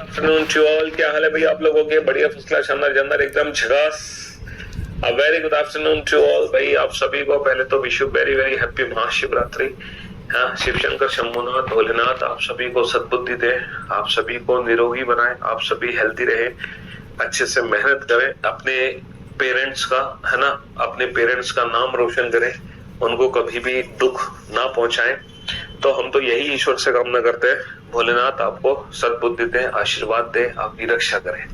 Afternoon to all, क्या हाल है भाई आप लोगों के? बढ़िया, फर्स्ट क्लास, शानदार जानदार, एकदम झकास। A very good afternoon to all भाई, आप सभी को पहले तो wish you very very happy Mahashivratri. हाँ, शिव शंकर शंभुनाथ भोलेनाथ आप सभी को सद्बुद्धि दे, आप सभी को निरोगी बनाए, आप सभी हेल्थी रहे, अच्छे से मेहनत करें, अपने पेरेंट्स का, है ना, अपने पेरेंट्स का नाम रोशन करें, उनको कभी भी दुख ना पहुंचाएं। तो हम तो यही ईश्वर से कामना करते हैं, भोलेनाथ आपको सद्बुद्धि दे, आशीर्वाद दे, आपकी रक्षा करे।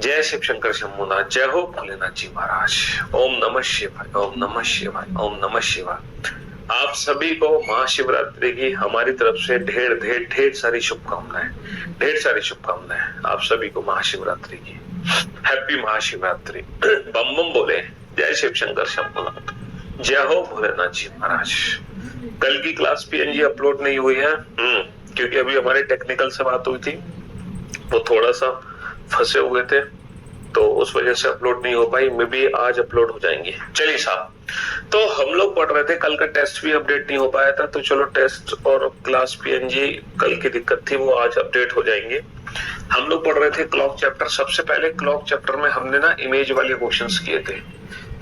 जय शिव शंकर शंभुनाथ, जय हो भोलेनाथ जी महाराज। ओम नमः शिवाय, ओम नमः शिवाय, ओम नमः शिवाय। आप सभी को महाशिवरात्रि की हमारी तरफ से ढेर ढेर ढेर सारी शुभकामनाएं, ढेर सारी शुभकामनाएं आप सभी को महाशिवरात्रि की। हैप्पी महाशिवरात्रि। बम बम बोले, जय शिव शंकर शंभुनाथ, जय हो भोलेनाथ जी महाराज। कल की क्लास पीएनजी अपलोड नहीं हुई है क्योंकि अभी हमारे टेक्निकल से बात हुई थी, वो थोड़ा सा फंसे हुए थे, तो उस वजह से अपलोड नहीं हो पाई। मे बी आज अपलोड हो जाएंगे। चलिए साहब, तो हम लोग पढ़ रहे थे, कल का टेस्ट भी अपडेट नहीं हो पाया था, तो चलो टेस्ट और क्लास पीएनजी कल की दिक्कत थी, वो आज अपडेट हो जाएंगे। हम लोग पढ़ रहे थे क्लॉक चैप्टर। सबसे पहले क्लॉक चैप्टर में हमने ना इमेज वाले क्वेश्चंस किए थे।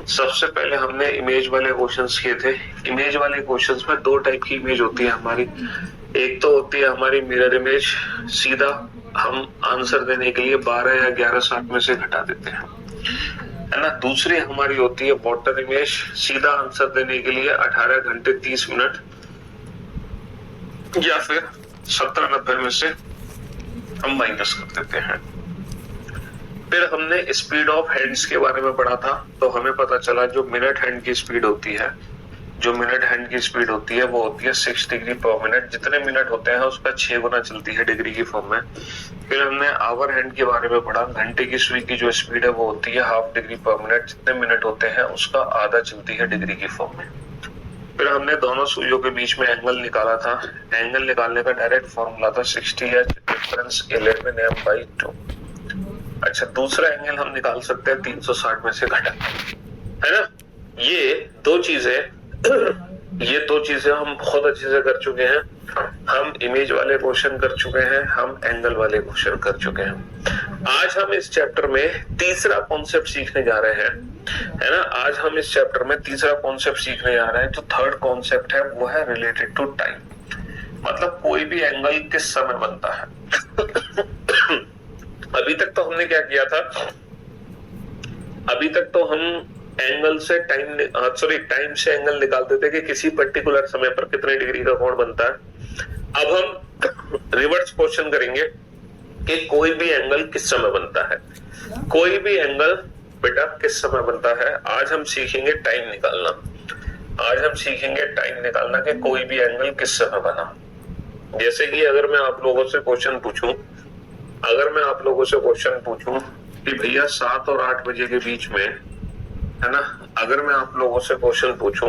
सबसे पहले हमने इमेज वाले क्वेश्चंस किए थे। इमेज वाले क्वेश्चंस में दो टाइप की इमेज होती है हमारी। एक तो होती है हमारी मिरर इमेज, सीधा हम आंसर देने के लिए 12 या 11 60 में से घटा देते हैं, है ना। दूसरी हमारी होती है वॉटर इमेज, सीधा आंसर देने के लिए 18 घंटे 30 मिनट या फिर 70 90 में से हम माइनस कर देते हैं। फिर हमने स्पीड ऑफ हैंड्स के बारे में पढ़ा था, तो हमें पता चला जो मिनट हैंड की स्पीड होती है, जो मिनट हैंड की स्पीड होती है वो होती है 6 डिग्री पर मिनट। जितने मिनट होते हैं उसका 6 गुना चलती है डिग्री की फॉर्म में। फिर हमने आवर हैंड के बारे में पढ़ा, घंटे की सुई की जो स्पीड है वो होती है हाफ डिग्री पर मिनट। जितने मिनट होते हैं उसका आधा चलती है डिग्री की फॉर्म में। फिर हमने दोनों सुइयों के बीच में एंगल निकाला था। एंगल निकालने का डायरेक्ट फॉर्मूला था 60h डिफरेंस 11m/2। अच्छा, दूसरा एंगल हम निकाल सकते हैं 360 में से घटा, है ना। ये दो चीजें हम बहुत अच्छे से कर चुके हैं। हम इमेज वाले क्वेश्चन कर चुके हैं, हम एंगल वाले क्वेश्चन कर चुके हैं। आज हम इस चैप्टर में तीसरा कॉन्सेप्ट सीखने जा रहे हैं, है ना। आज हम इस चैप्टर में तीसरा कॉन्सेप्ट सीखने जा रहे हैं। जो थर्ड कॉन्सेप्ट है वो है रिलेटेड टू टाइम, मतलब कोई भी एंगल किस समय बनता है। अभी तक तो हमने क्या किया था, अभी तक तो हम एंगल से टाइम से एंगल निकालते थे कि किसी पर्टिकुलर समय पर कितने डिग्री का कोण बनता है। अब हम रिवर्स क्वेश्चन करेंगे कि कोई भी एंगल किस समय बनता है, कोई भी एंगल बेटा किस समय बनता है। आज हम सीखेंगे टाइम निकालना, आज हम सीखेंगे टाइम निकालना कि कोई भी एंगल किस समय बना। जैसे कि अगर मैं आप लोगों से क्वेश्चन पूछूं, कि भैया 7 और 8 बजे के बीच में, है ना, अगर मैं आप लोगों से क्वेश्चन पूछूं,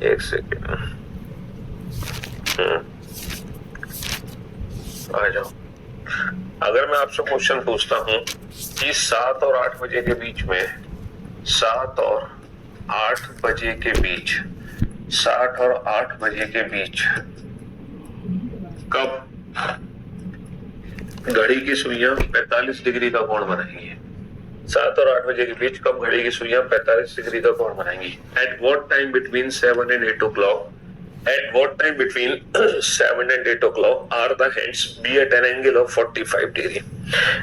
एक सेकेंड आ जाओ। अगर मैं आपसे क्वेश्चन पूछता हूं कि 7 और 8 बजे के बीच में, 7 और 8 बजे के बीच, 7 और 8 बजे के बीच कब घड़ी की सुइयां 45 डिग्री का कोण बनाएंगी। 7 और 8 बजे के बीच कब घड़ी की सुइयां 45 डिग्री का कोण बनाएंगी। At what time between 7 and 8 o'clock, at what time between 7 and 8 o'clock are the hands be at an angle of 45 degree?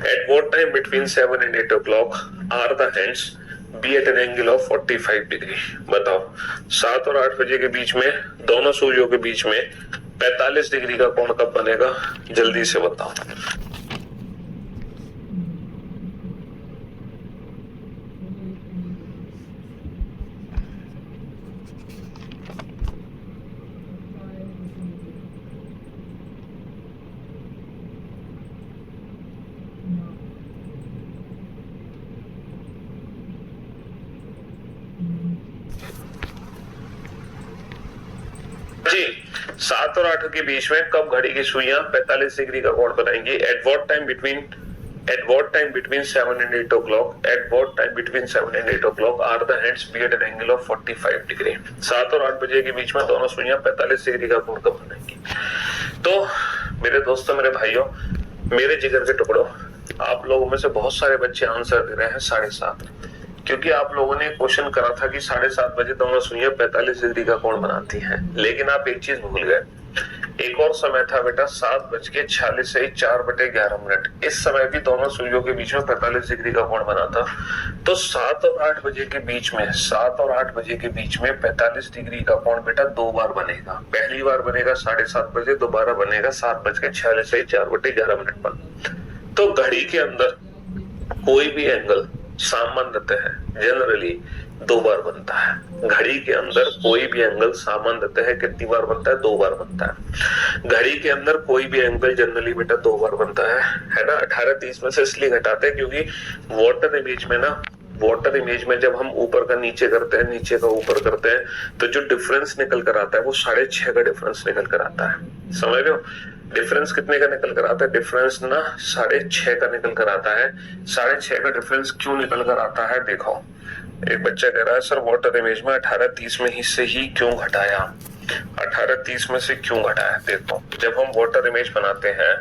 At what time between 7 and 8 o'clock are the hands be at an angle of 45 degree? बताओ, 7 और 8 बजे के बीच में दोनों सूर्यों के बीच में 45 degree का कोण कब बनेगा? जल्दी से बताओ। जी, 7 और 8 के बीच में कब घड़ी की सुइयां 45 डिग्री का कोण बनाएंगी? At what time between 7 and 8 o'clock? At what time between 7 and 8 o'clock are the hands be at an angle of 45 degree? 7 और 8 बजे के बीच में दोनों सुइयां 45 डिग्री का कोण कब बनाएंगी? तो मेरे दोस्तों, मेरे भाइयों, मेरे जिगर के टुकड़ों, आप लोगों में से बहुत सारे बच्चे आंसर दे रहे हैं 7:30, क्योंकि आप लोगों ने क्वेश्चन करा था कि 7:30 बजे दोनों सुइयां 45 डिग्री का कोण बनाती हैं, लेकिन आप एक चीज भूल गए। एक और समय था बेटा 7:46 से 4/11। इस समय भी दोनों सुइयों के बीच में 45 डिग्री का कोण बना था। तो 7 और 8 बजे के बीच में 45 डिग्री का कोण बेटा 2 बार बनेगा। पहली बार बनेगा 7:30 बजे, दोबारा बनेगा 7:46 से 4/11 पर। तो घड़ी के अंदर कोई भी एंगल सामान्यतः जनरली 2 बार बनता है। घड़ी के अंदर कोई भी एंगल सामान्यतः कितनी बार बनता है? 2 बार बनता है। घड़ी के अंदर कोई भी एंगल जनरली बेटा 2 बार बनता है ना। 18:30 में से इसलिए घटाते हैं क्योंकि वाटर इमेज में जब हम ऊपर का नीचे करते हैं, नीचे का ऊपर करते हैं, तो जो डिफरेंस निकल कर आता है वो 6.5 का डिफरेंस निकल कर आता है। समझ रहे हो? डिफरेंस कितने का निकल कर आता है? डिफरेंस ना 6.5 का निकल कर आता है। 6.5 का डिफरेंस क्यों निकल कर आता है? देखो, एक बच्चा कह रहा है सर वाटर इमेज में 18:30 में से ही क्यों घटाया? 18:30 में से क्यों घटाया? देखो, जब हम वाटर इमेज बनाते हैं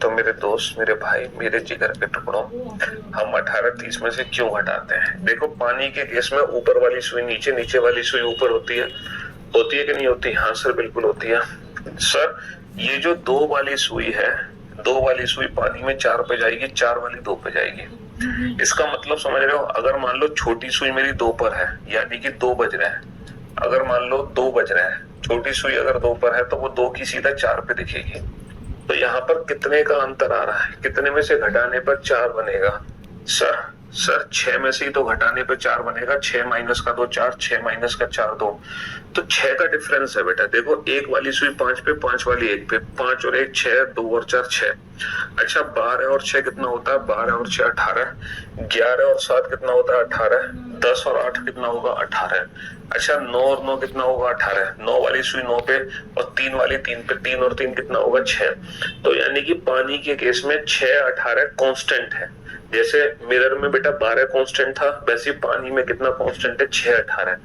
तो मेरे दोस्त, मेरे भाई, मेरे जिगर के टुकड़ों, हम 18:30 में से क्यों घटाते हैं? देखो, पानी के केस में ऊपर वाली सुई नीचे, नीचे वाली सुई ऊपर होती है कि नहीं होती? हाँ सर, बिल्कुल होती है। सर, ये जो 2 वाली सुई है, 2 वाली सुई पानी में 4 पे जाएगी, 4 वाली 2 पे जाएगी। इसका मतलब समझ रहे हो? अगर मान लो छोटी सुई मेरी 2 पर है, यानी कि 2 बज रहा है। अगर मान लो 2 बज रहा है, छोटी सुई अगर 2 पर है तो वो 2 की सीधा 4 पे दिखेगी। तो यहाँ पर कितने का अंतर आ रहा है? कितने में से घटाने पर 4 बनेगा? सर 6 में से ही तो घटाने पे 4 बनेगा। 6 माइनस का 2 4, 6 माइनस का 4 2, तो 6 का डिफरेंस है बेटा। देखो, 1 वाली सुई 5 पे, 5 वाली 1 पे, 5 और 1 6, 2 और 4 6। अच्छा, 12 और 6 कितना होता है? 12 और 6 18। 11 और 7 कितना होता है? 18। 10 और 8 कितना होगा? 18। अच्छा, 9 और 9 कितना होगा? 18। 9 वाली सुई 9 पे और 3 वाली 3 पे, 3 और 3 कितना होगा? 6। तो यानी कि पानी के केस में 6 18 कांस्टेंट है। जैसे मिरर में बेटा 12 कांस्टेंट था, वैसे पानी में कितना कांस्टेंट है? 6 18।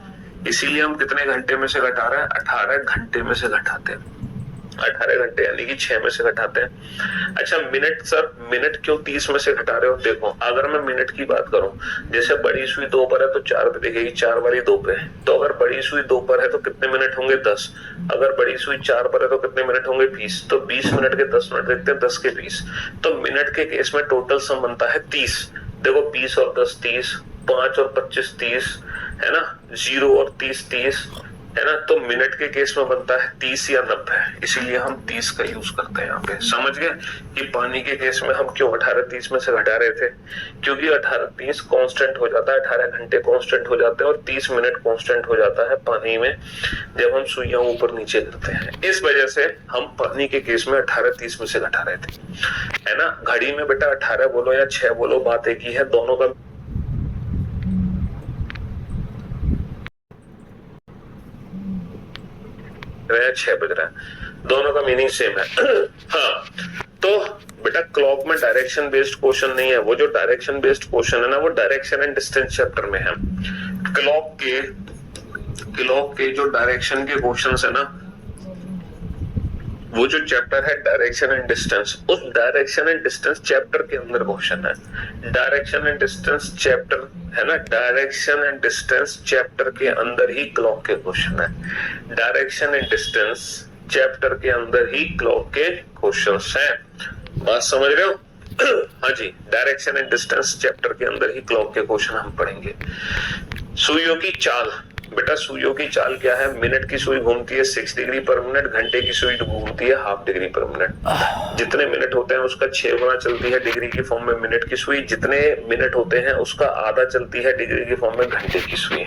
इसीलिए हम कितने घंटे में से घटा रहे हैं? 18 घंटे में से घटाते हैं। 18 घंटे यानी कि 6 में से घटाते हैं। अच्छा, मिनट, सर मिनट क्यों 30 में से घटा रहे हो? देखो, अगर मैं मिनट की बात करूं, जैसे बड़ी सुई 2 पर है तो 4 पे दिखेगी, 4 वाली 2 पे। तो अगर बड़ी सुई 2 पर है तो कितने मिनट होंगे? 10। अगर बड़ी सुई 4 पर है तो कितने मिनट होंगे? 20। तो 20 मिनट के 10 मिनट देखते हैं, 10 के 20। तो मिनट के केस में टोटल सम बनता है 30। देखो, 20 और 10 30, 5 और 25 30, है ना, 0 और 30 30, है ना। तो मिनट के केस में बनता है 30 या 90, इसीलिए हम 30 का यूज करते हैं यहाँ पे। समझ गए कि पानी के केस में हम क्यों 18:30 में से घटा रहे थे? क्योंकि 18:30 कांस्टेंट हो जाता है, 18 घंटे कांस्टेंट हो जाते हैं और 30 मिनट कांस्टेंट हो जाता है पानी में जब हम सुइयां ऊपर नीचे करते हैं। इस वजह से हम पानी के केस में 18:30 में से घटा रहे थे, है ना। घड़ी में बेटा 18 बोलो या 6 बोलो, बात एक ही है। दोनों का 6 बज रहा है, दोनों का मीनिंग सेम है। हाँ, तो बेटा क्लॉक में डायरेक्शन बेस्ड क्वेश्चन नहीं है। वो जो डायरेक्शन बेस्ड क्वेश्चन है ना, वो डायरेक्शन एंड डिस्टेंस चैप्टर में है। क्लॉक के जो डायरेक्शन के क्वेश्चंस है ना, वो जो चैप्टर है डायरेक्शन एंड डिस्टेंस, उस डायरेक्शन एंड डिस्टेंस चैप्टर के अंदर क्वेश्चन है। डायरेक्शन एंड डिस्टेंस चैप्टर है ना, डायरेक्शन एंड डिस्टेंस चैप्टर के अंदर ही क्लॉक के क्वेश्चन है। डायरेक्शन एंड डिस्टेंस चैप्टर के अंदर ही क्लॉक के क्वेश्चंस हैं। बात समझ रहे हो? हाँ जी, डायरेक्शन एंड डिस्टेंस चैप्टर के अंदर ही क्लॉक के क्वेश्चन हम पढ़ेंगे। सुइयों की चाल, बेटा सुइयों की चाल क्या है? मिनट की सुई घूमती है 6 डिग्री पर मिनट, घंटे की सुई घूमती है ½ डिग्री पर मिनट। जितने मिनट होते हैं उसका 6 गुना चलती है डिग्री की फॉर्म में मिनट की सुई। जितने मिनट होते हैं उसका आधा चलती है डिग्री की फॉर्म में घंटे की सुई।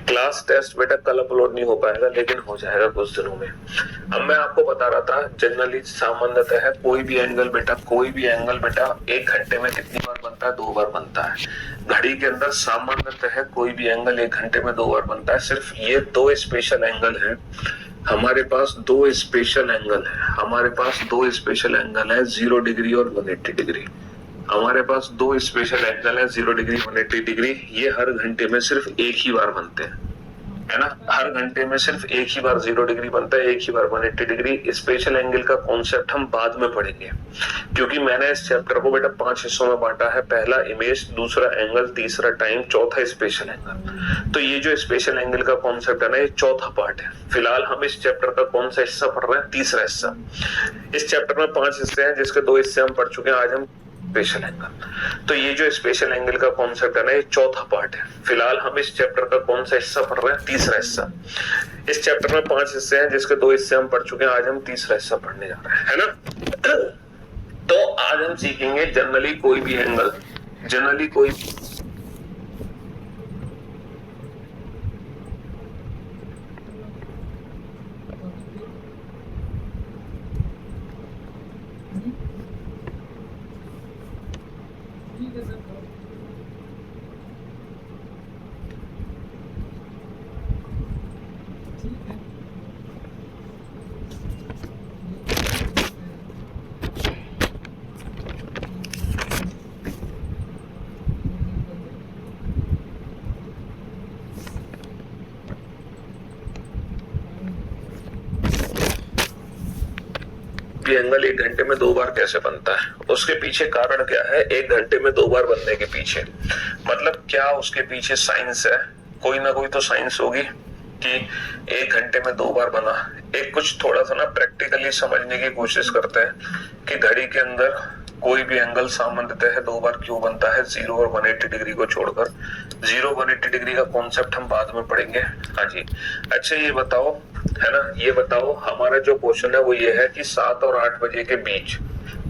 क्लास टेस्ट बेटा कल अपलोड नहीं हो पाएगा, लेकिन हो जाएगा कुछ दिनों में। अब मैं आपको बता रहा था जनरली सामान्यतः है कोई भी एंगल बेटा 1 घंटे में कितनी बार बनता है? 2 बार बनता है। घड़ी के अंदर सामान्यतः है कोई भी एंगल 1 घंटे में 2 बार बनता है। सिर्फ ये 2 स्पेशल एंगल है हमारे पास, 2 स्पेशल एंगल है 0 डिग्री और 180 डिग्री। हमारे पास 2 स्पेशल एंगल है 0 डिग्री 180 डिग्री। ये हर घंटे में सिर्फ एक ही बार बनते हैं, है ना। हर घंटे में सिर्फ एक ही बार 0 डिग्री बनता है, एक ही बार 180 डिग्री। स्पेशल एंगल का कॉन्सेप्ट हम बाद में पढ़ेंगे, क्योंकि मैंने इस चैप्टर को बेटा 5 हिस्सों में बांटा है। पहला इमेज, दूसरा एंगल, तीसरा टाइम, चौथा स्पेशल एंगल। तो ये जो स्पेशल एंगल का कॉन्सेप्ट है ना, ये चौथा पार्ट है। फिलहाल हम इस चैप्टर का कौन सा हिस्सा पढ़ रहे हैं? तीसरा हिस्सा। इस चैप्टर में 5 हिस्से हैं, जिसके 2 हिस्से हम पढ़ चुके हैं। आज हम स्पेशल एंगल। तो ये जो स्पेशल एंगल का कॉन्सेप्ट है ना, ये चौथा पार्ट है। फिलहाल हम इस चैप्टर का कौन सा हिस्सा पढ़ रहे हैं? तीसरा हिस्सा। इस चैप्टर में 5 हिस्से हैं, जिसके 2 हिस्से हम पढ़ चुके हैं। आज हम तीसरा हिस्सा पढ़ने जा रहे हैं, है ना। तो आज हम सीखेंगे जनरली कोई भी एंगल, एंगल 1 घंटे में 2 बार कैसे बनता है? उसके पीछे कारण क्या है 1 घंटे में 2 बार बनने के पीछे? मतलब क्या उसके पीछे साइंस है? कोई ना कोई तो साइंस होगी कि 1 घंटे में 2 बार बना। एक कुछ थोड़ा सा ना प्रैक्टिकली समझने की कोशिश करते हैं कि घड़ी के अंदर कोई भी एंगल सामान्यतः है 2 बार क्यों बनता है, 0 और 180 डिग्री को छोड़कर। 0 180 डिग्री का कॉन्सेप्ट हम बाद में पढ़ेंगे। हाँ जी। अच्छा ये बताओ, है ना, ये बताओ हमारा जो क्वेश्चन है वो ये है कि 7 और 8 बजे के बीच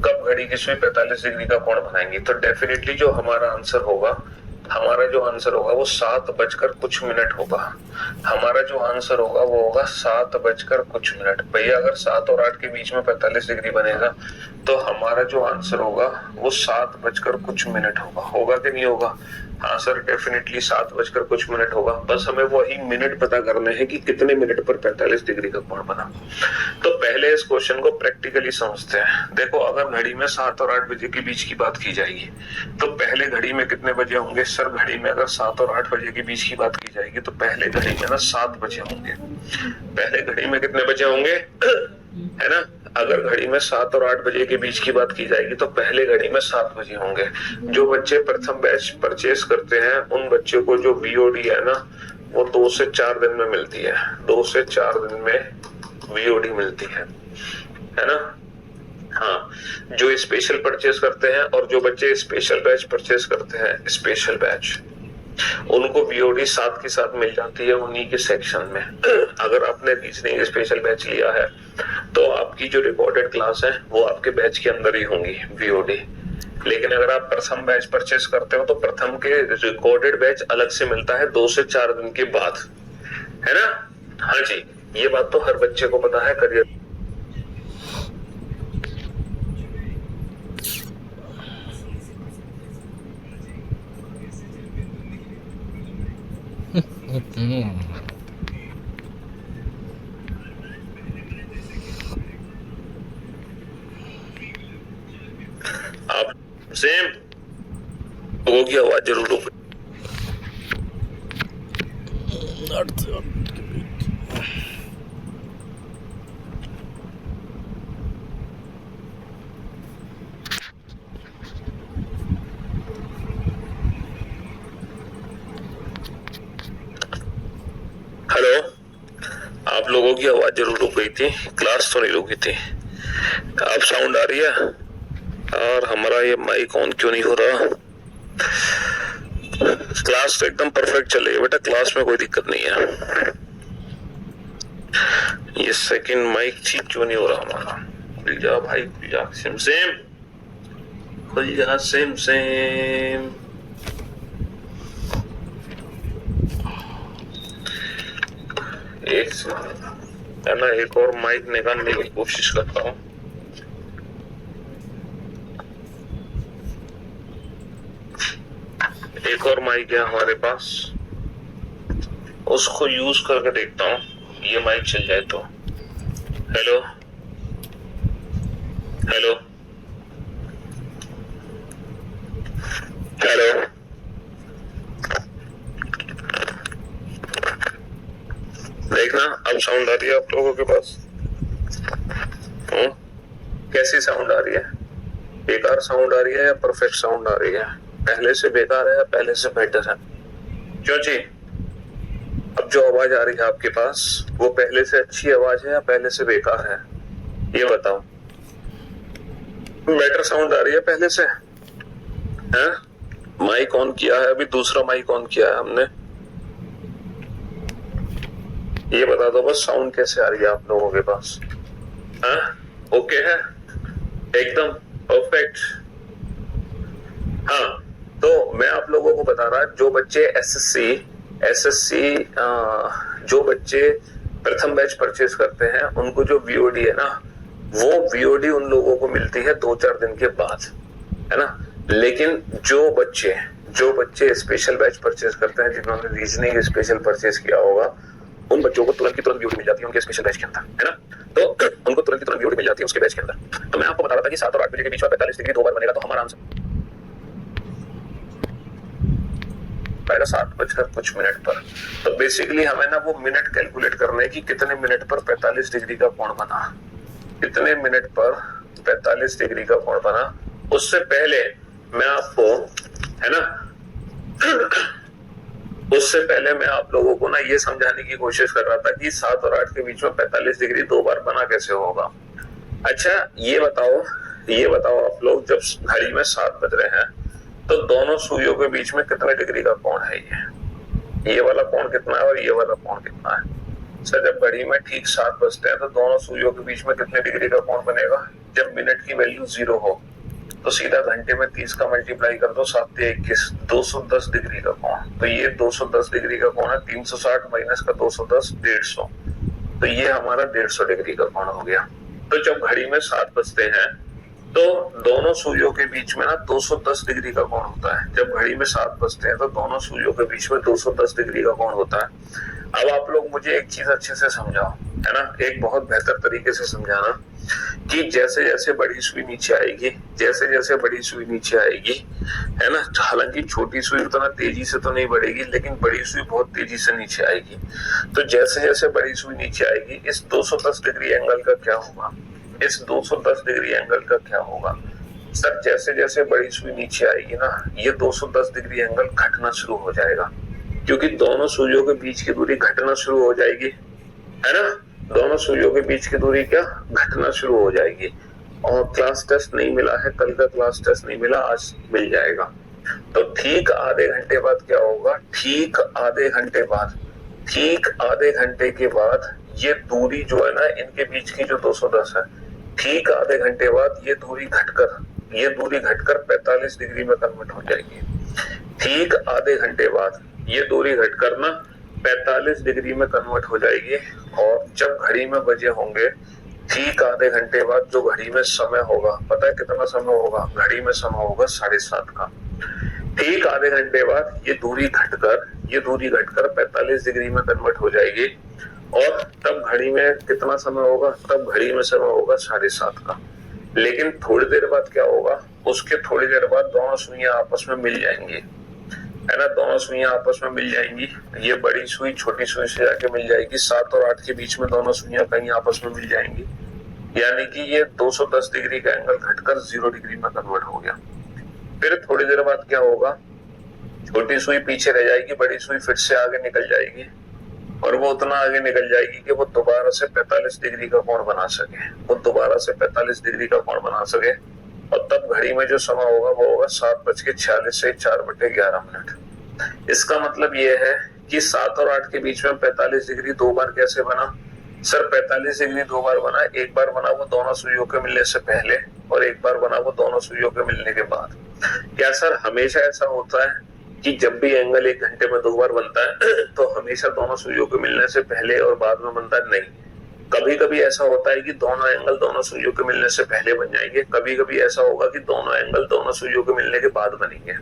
कब घड़ी की सुई 45 डिग्री का कोण बनाएंगी? तो डेफिनेटली जो हमारा आंसर होगा वो 7 बजकर कुछ मिनट होगा। हमारा जो आंसर होगा वो होगा 7 बजकर कुछ मिनट। भैया अगर 7 और 8 के बीच में 45 डिग्री बनेगा तो हमारा जो आंसर होगा वो 7 बजकर कुछ मिनट होगा कि नहीं होगा? हाँ सर, डेफिनेटली 7 बजकर कुछ मिनट होगा। बस हमें वही मिनट पता करने हैं कि कितने मिनट पर 45 डिग्री का कोण बना। तो पहले इस क्वेश्चन को प्रैक्टिकली समझते हैं। देखो, अगर घड़ी में 7 और 8 बजे के बीच की बात की जाएगी तो पहले घड़ी में कितने बजे होंगे? सर घड़ी में अगर 7 और 8 बजे के बीच की बात की जाएगी तो पहले घड़ी में ना 7 बजे होंगे। पहले घड़ी में कितने बजे होंगे, है ना? अगर घड़ी में 7 और 8 बजे के बीच की बात की जाएगी तो पहले घड़ी में 7 बजे होंगे। जो बच्चे प्रथम बैच परचेस करते हैं उन बच्चों को जो वीओडी है ना वो 2 से 4 दिन में मिलती है। 2 से 4 दिन में वीओडी मिलती है ना। हाँ, जो स्पेशल परचेस करते हैं और जो बच्चे स्पेशल बैच परचेस करते हैं, स्पेशल बैच, उनको वीओडी साथ के साथ मिल जाती है उन्हीं के सेक्शन में। अगर आपने रीजनिंग स्पेशल बैच लिया है तो आपकी जो रिकॉर्डेड क्लास है वो आपके बैच के अंदर ही होंगी वीओडी। लेकिन अगर आप प्रथम बैच परचेस करते हो तो प्रथम के रिकॉर्डेड बैच अलग से मिलता है 2 से 4 दिन के बाद, है ना। हाँ जी, ये बात तो हर बच्चे को पता है। करियर आप सेम लोगों की आवाज जरूर हो। हेलो, आप लोगों की आवाज जरूर रुक गई थी, क्लास तो नहीं रुकी थी। आप साउंड आ रही है? और हमारा ये माइक ऑन क्यों नहीं हो रहा? क्लास तो एकदम परफेक्ट चल रही है बेटा, क्लास में कोई दिक्कत नहीं है। ये सेकंड माइक ठीक क्यों नहीं हो रहा हमारा? खुल जा भाई, खुल जा, सेम सेम खुल जा, सेम सेम। एक है ना, एक और माइक निकालने की कोशिश करता हूँ। एक और माइक है हमारे पास, उसको यूज करके देखता हूँ, ये माइक चल जाए तो। हेलो हेलो हेलो, देखना अब साउंड आ रही है आप लोगों के पास? कैसी साउंड आ रही है? बेकार साउंड आ रही है या परफेक्ट साउंड आ रही है? पहले से बेकार है या पहले से बेटर है? क्यों जी, अब जो आवाज आ रही है आपके पास वो पहले से अच्छी आवाज है या पहले से बेकार है? ये बताओ। बेटर साउंड आ रही है पहले से? है? माइक ऑन किया है, अभी दूसरा माइक ऑन किया है हमने। ये बता दो बस, साउंड कैसे आ रही है आप लोगों के पास? हाँ, ओके है, एकदम परफेक्ट। हाँ, तो मैं आप लोगों को बता रहा, जो बच्चे एसएससी जो बच्चे प्रथम बैच परचेज करते हैं उनको जो वीओडी है ना, वो वीओडी उन लोगों को मिलती है 2-4 दिन के बाद, है ना। लेकिन जो बच्चे स्पेशल बैच परचेज करते हैं, जिन्होंने रीजनिंग स्पेशल परचेज किया होगा, उन बच्चों को तुरंत की तुरंत वीओडी मिल जाती है उनके स्पेशल बैच के अंदर, है ना। तो उनको तुरंत की तुरंत वीओडी मिल जाती है उसके बैच के अंदर। तो मैं आपको बता रहा था कि 7 और 8 बजे के बीच में 45 डिग्री 2 बार बनेगा, तो हमारा आंसर पहले 7:कुछ पर। तो बेसिकली हमें ना वो मिनट कैलकुलेट करने हैं कि कितने मिनट पर 45 डिग्री का कोण बना, कितने मिनट पर 45 डिग्री का कोण बना। उससे पहले मैं आपको, है ना, उससे पहले मैं आप लोगों को ना ये समझाने की कोशिश कर रहा था कि 7 और 8 के बीच में 45 डिग्री 2 बार बना कैसे होगा। अच्छा ये बताओ आप लोग, जब घड़ी में 7 बज रहे हैं तो दोनों सुइयों के बीच में कितने डिग्री का कोण है? ये वाला कोण कितना है और ये वाला कोण कितना है? सर जब घड़ी में ठीक 7 बजते हैं तो दोनों सुइयों के बीच में कितने डिग्री का कोण बनेगा? जब मिनट की वैल्यू 0 हो तो सीधा घंटे में 30 का मल्टीप्लाई कर दो, 7 या 21, 210 डिग्री का कोण। तो ये 210 डिग्री का कोण है, 360 माइनस का 210, 150। तो ये हमारा 150 डिग्री का कोण हो गया। तो जब घड़ी में 7 बजते हैं तो दोनों सुइयों के बीच में ना 210 डिग्री का कोण होता है। जब घड़ी में 7 बजते हैं तो दोनों सुइयों के बीच में 210 डिग्री का कोण होता है। अब आप लोग मुझे एक चीज अच्छे से समझाओ, है ना, एक बहुत बेहतर तरीके से समझाना कि जैसे जैसे बड़ी सुई नीचे आएगी, जैसे जैसे बड़ी सुई नीचे आएगी, है ना, हालांकि छोटी सुई उतना तेजी से तो नहीं बढ़ेगी, लेकिन बड़ी सुई बहुत तेजी से नीचे आएगी। तो जैसे जैसे बड़ी सुई नीचे आएगी, इस 210 डिग्री एंगल का क्या होगा? इस 210 डिग्री एंगल का क्या होगा? सर जैसे जैसे बड़ी सुई नीचे आएगी ना, ये 210 डिग्री एंगल घटना शुरू हो जाएगा, क्योंकि दोनों सुइयों के बीच की दूरी घटना शुरू हो जाएगी, है ना। दोनों सुइयों के बीच की दूरी क्या घटना शुरू हो जाएगी। और क्लास टेस्ट नहीं मिला है, कल का क्लास टेस्ट नहीं मिला, आज मिल जाएगा। तो ठीक आधे घंटे बाद क्या होगा? ठीक आधे घंटे के बाद ये दूरी जो है ना, इनके बीच की जो 210 है, ठीक आधे घंटे बाद ये दूरी घटकर 45 डिग्री में कन्वर्ट हो जाएगी। ठीक आधे घंटे बाद ये दूरी घटकर ना 45 डिग्री में कन्वर्ट हो जाएगी। और जब घड़ी में बजे होंगे, ठीक आधे घंटे बाद जो घड़ी में समय होगा, पता है कितना समय होगा? घड़ी में समय होगा 7:30 का। ठीक आधे घंटे बाद ये दूरी घटकर 45 डिग्री में कन्वर्ट हो जाएगी। और तब घड़ी में कितना समय होगा? तब घड़ी में समय होगा 7:30 का। लेकिन थोड़ी देर बाद क्या होगा? उसके थोड़ी देर बाद दोनों सुइयां आपस में मिल जाएंगी, है ना, दोनों सुइयां आपस में मिल जाएंगी। ये बड़ी सुई छोटी सुई से जाके मिल जाएगी, 7 और 8 के बीच में दोनों सुइयां कहीं आपस में मिल जाएंगी, यानी कि ये 210 डिग्री का एंगल घटकर 0 डिग्री में कन्वर्ट हो गया। फिर थोड़ी देर बाद क्या होगा? छोटी सुई पीछे रह जाएगी, बड़ी सुई फिर से आगे निकल जाएगी, और वो उतना आगे निकल जाएगी कि वो दोबारा से 45 डिग्री का कोण बना सके, और तब घड़ी में जो समय होगा वो होगा 7:46 से 4/11। इसका मतलब ये है कि 7 और 8 के बीच में 45 डिग्री 2 बार कैसे बना? सर 45 डिग्री 2 बार बना, एक बार बना वो दोनों सुइयों के मिलने से पहले, और एक बार बना वो दोनों सुइयों के मिलने के बाद। क्या सर हमेशा ऐसा होता है कि जब भी एंगल 1 घंटे में 2 बार बनता है तो हमेशा दोनों सुइयों के मिलने से पहले और बाद में बनता है? नहीं, कभी कभी ऐसा होता है कि दोनों एंगल दोनों सुइयों के मिलने से पहले बन जाएंगे, कभी कभी ऐसा होगा कि दोनों एंगल दोनों सुइयों के मिलने के बाद बनेंगे।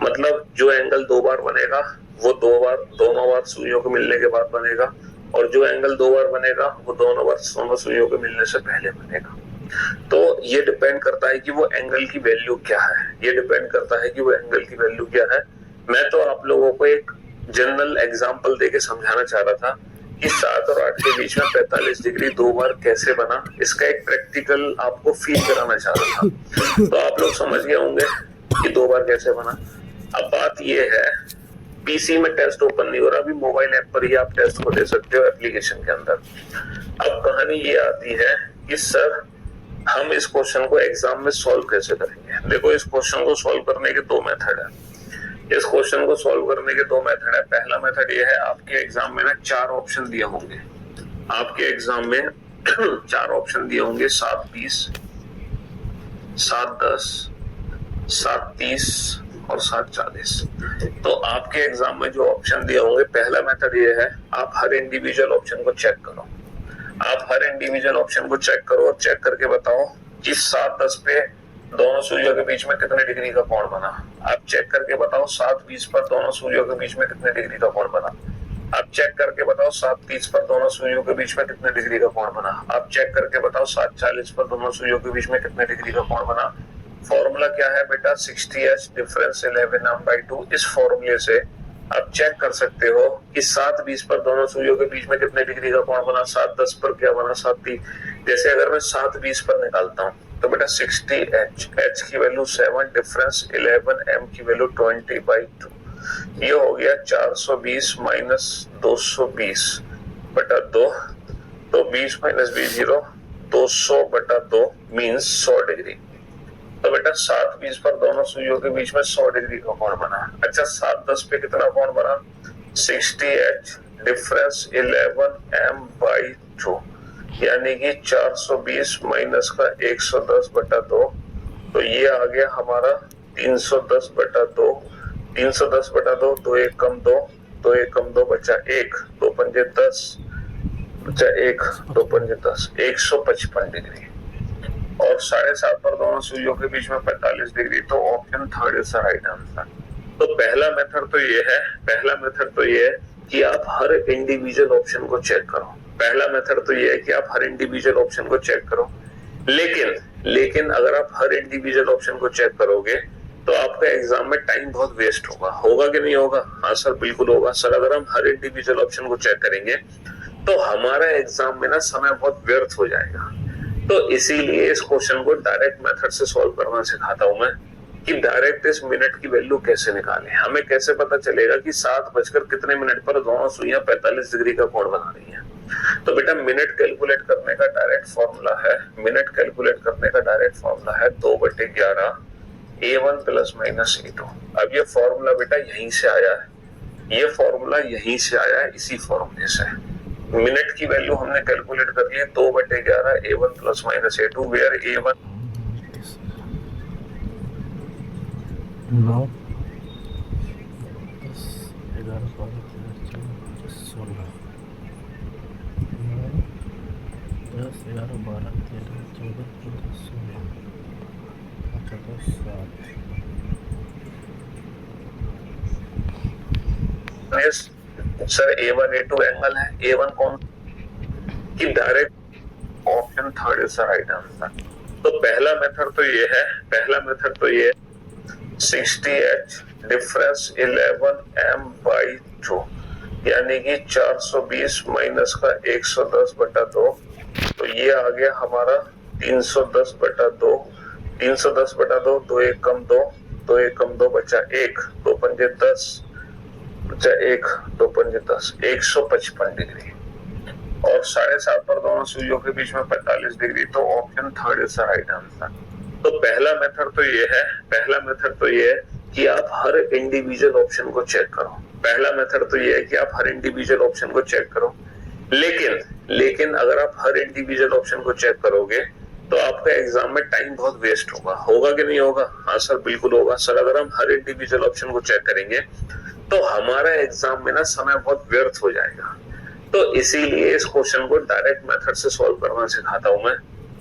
मतलब जो एंगल 2 बार बनेगा वो दोनों बार सुइयों के मिलने के बाद बनेगा, और जो एंगल 2 बार बनेगा वो दोनों सुइयों के मिलने से पहले बनेगा। तो ये डिपेंड करता है कि वो एंगल की वैल्यू क्या है, ये डिपेंड करता है कि वो एंगल की वैल्यू क्या है। मैं तो आप लोगों को एक जनरल एग्जांपल देके समझाना चाह रहा था कि 7 और 8 के बीच में 45 डिग्री 2 बार कैसे बना, इसका एक प्रैक्टिकल आपको फील कराना चाह रहा था। तो आप लोग समझ गए होंगे कि 2 बार कैसे बना। अब बात ये है, पीसी में टेस्ट ओपन नहीं हो रहा, अभी मोबाइल ऐप पर ही आप टेस्ट को दे सकते हो एप्लीकेशन के अंदर। अब कहानी ये आती है कि सर हम इस क्वेश्चन को एग्जाम में सॉल्व कैसे करेंगे। देखो, इस क्वेश्चन को सॉल्व करने के 2 मेथड है। इस क्वेश्चन को सॉल्व करने के 2 मेथड है। पहला मेथड ये है, आपके एग्जाम में ना 4 ऑप्शन दिए होंगे। आपके एग्जाम में 4 ऑप्शन दिए होंगे, 7:20, 7:10, 7:30 और 7:40। तो आपके एग्जाम में जो ऑप्शन दिए होंगे, पहला मेथड ये है, आप हर इंडिविजुअल ऑप्शन को चेक करो। आप हर इंडिविजुअल ऑप्शन को चेक करो और चेक करके बताओ कि 7:10 पे दोनों सूर्यों के बीच में कितने डिग्री का कोण बना। आप चेक करके बताओ 7:20 पर दोनों सूर्यों के बीच में कितने डिग्री का कोण बना। आप चेक करके बताओ 7:30 पर दोनों सूर्यों के बीच में कितने डिग्री का कोण बना। आप चेक करके बताओ 7:40 पर दोनों सूर्यों के बीच में कितने डिग्री का कोण बना। फॉर्मूला क्या है बेटा? 60h difference 11m/2। इस फॉर्मूले से आप चेक कर सकते हो कि 7:20 पर दोनों सूर्यों के बीच में कितने डिग्री का कोण बना, 7:10 पर क्या बना, 7:30। जैसे अगर मैं 7:20 पर निकालता हूँ तो बेटा 60h, h की वैल्यू 7, डिफरेंस 11, m की वैल्यू 20/2। ये हो गया 420 माइनस 220/2। तो 20 माइनस 20 0, 200/2 मीन्स 100 डिग्री। तो बेटा 7:20 पर दोनों सूर्यों के बीच में 100 डिग्री का कोण बना। अच्छा, 7:10 पे कितना कोण बना? 60h डिफरेंस 11m/2, यानी कि 420 माइनस का 110/2। तो ये आ गया हमारा 310/2। 310/2, 2 1 कम 2, 2 1 कम 2 बचा 1, 2 पंजे 10 बचा 1, 2 पंजे 10, 155 डिग्री। और 7.5 पर दोनों सूर्यों के बीच में 45 डिग्री। तो option third is the right answer. तो पहला मेथड तो ये है कि आप हर इंडिविजुअल ऑप्शन को चेक करो। पहला मेथड तो ये है कि आप हर इंडिविजुअल ऑप्शन को चेक करो। लेकिन अगर आप हर इंडिविजुअल ऑप्शन को चेक करोगे तो आपका एग्जाम में टाइम बहुत वेस्ट होगा कि नहीं होगा? हाँ सर, बिल्कुल होगा सर। अगर हम हर इंडिविजुअल ऑप्शन को चेक करेंगे तो हमारा एग्जाम में ना समय बहुत व्यर्थ हो जाएगा। तो इसीलिए इस क्वेश्चन को डायरेक्ट मेथड से सॉल्व करना सिखाता हूं मैं, कि डायरेक्ट इस मिनट की वैल्यू कैसे निकालें। हमें कैसे पता चलेगा कि 7 बजकर कितने मिनट पर दोनों सुइयां 45 डिग्री का कोण बना रही हैं। तो बेटा मिनट कैलकुलेट करने का डायरेक्ट फॉर्मूला है 2/11 A1 प्लस माइनस A2। अब ये फॉर्मूला बेटा यहीं से आया है, इसी फॉर्मूले से। मिनट की वैल्यू हमने कैलकुलेट कर ली है 2/11 A1 plus minus A2, where A1 9 10 11 12 13 14 16 10 11 12 13 14 15 16 17। Sir A1 A2 angle है। A1 कौन? कि direct option third is the right answer. तो पहला मेथड तो ये 60h डिफरेंस 11m/2, यानी कि 420 माइनस का 110/2। तो ये आ गया हमारा 310/2। 310/2, 2 1 कम 2, 2 1 कम 2 बचा 1, 2 पंजे 10 बचा 1, 2 पंजे 10, 155 डिग्री। और 7.5 पर दोनों सूर्यों के बीच में 45 डिग्री। तो option third is the right answer. तो पहला मेथड तो ये है कि आप हर इंडिविजुअल ऑप्शन को चेक करो। लेकिन अगर आप हर इंडिविजुअल ऑप्शन को चेक करोगे तो आपका एग्जाम में टाइम बहुत वेस्ट होगा कि नहीं होगा? हाँ सर बिल्कुल होगा सर। अगर हम हर इंडिविजुअल ऑप्शन को चेक करेंगे तो हमारा एग्जाम में ना समय बहुत व्यर्थ हो जाएगा। तो इसीलिए इस क्वेश्चन को डायरेक्ट मेथड से सॉल्व करना सिखाता हूं मैं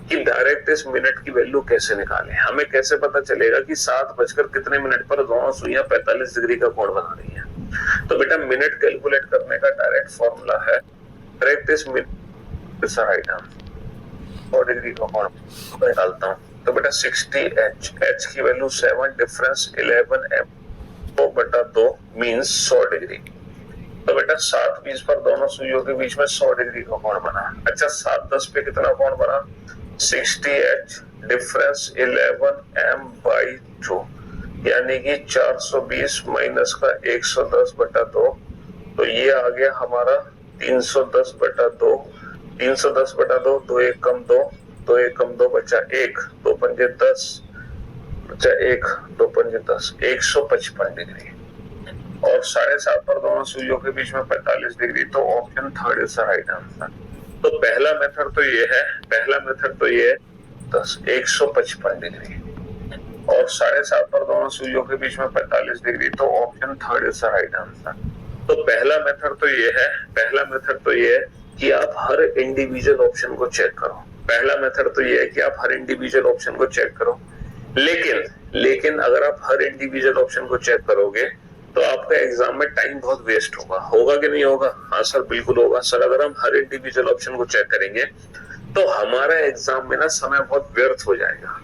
कि डायरेक्ट इस मिनट की वैल्यू कैसे निकालें। हमें कैसे पता चलेगा कि 7 बजकर कितने मिनट पर दोनों सुइयां 45 डिग्री का कोण बना रही हैं। तो बेटा मिनट कैलकुलेट करने का डायरेक्ट फॉर्मूला है डायरेक्ट इस मिनट सर आइटम 100 डिग्री का कोण निकालता हूँ। तो बेटा 60 h की वैल्यू 7 डिफरेंस 11 m बटा 2 मीन्स 100 डिग्री। तो बेटा 7-20 पर दोनों सुइयों के बीच में 100 डिग्री का कोण बना। अच्छा 7-10 पे कितना कोण बना? 60h डिफरेंस 11 m बाई 2 यानी कि 420 माइनस का 110 बटा 2। तो ये आ गया हमारा 310 बटा 2। 310 बटा 2, 2 1 कम 2, 2 1 कम 2 बचा 1, 2 पंजे 10 बचा 1, 2 पंजे 10, 155 डिग्री। और 7.5 पर दोनों सुइयों के बीच में 45 डिग्री। तो option third is right answer. तो पहला मेथड तो ये है 10 155 डिग्री और 7.5 पर दोनों सुइयों के बीच में 45 डिग्री। तो option third is right answer. तो पहला मेथड तो ये है कि आप हर इंडिविजुअल ऑप्शन को चेक करो। लेकिन अगर आप हर इंडिविजुअल ऑप्शन को चेक करोगे तो आपका एग्जाम में टाइम बहुत वेस्ट होगा कि नहीं होगा? हाँ सर बिल्कुल होगा सर। अगर हम हर इंडिविजुअल ऑप्शन को चेक करेंगे तो हमारा एग्जाम में ना समय बहुत व्यर्थ हो जाएगा।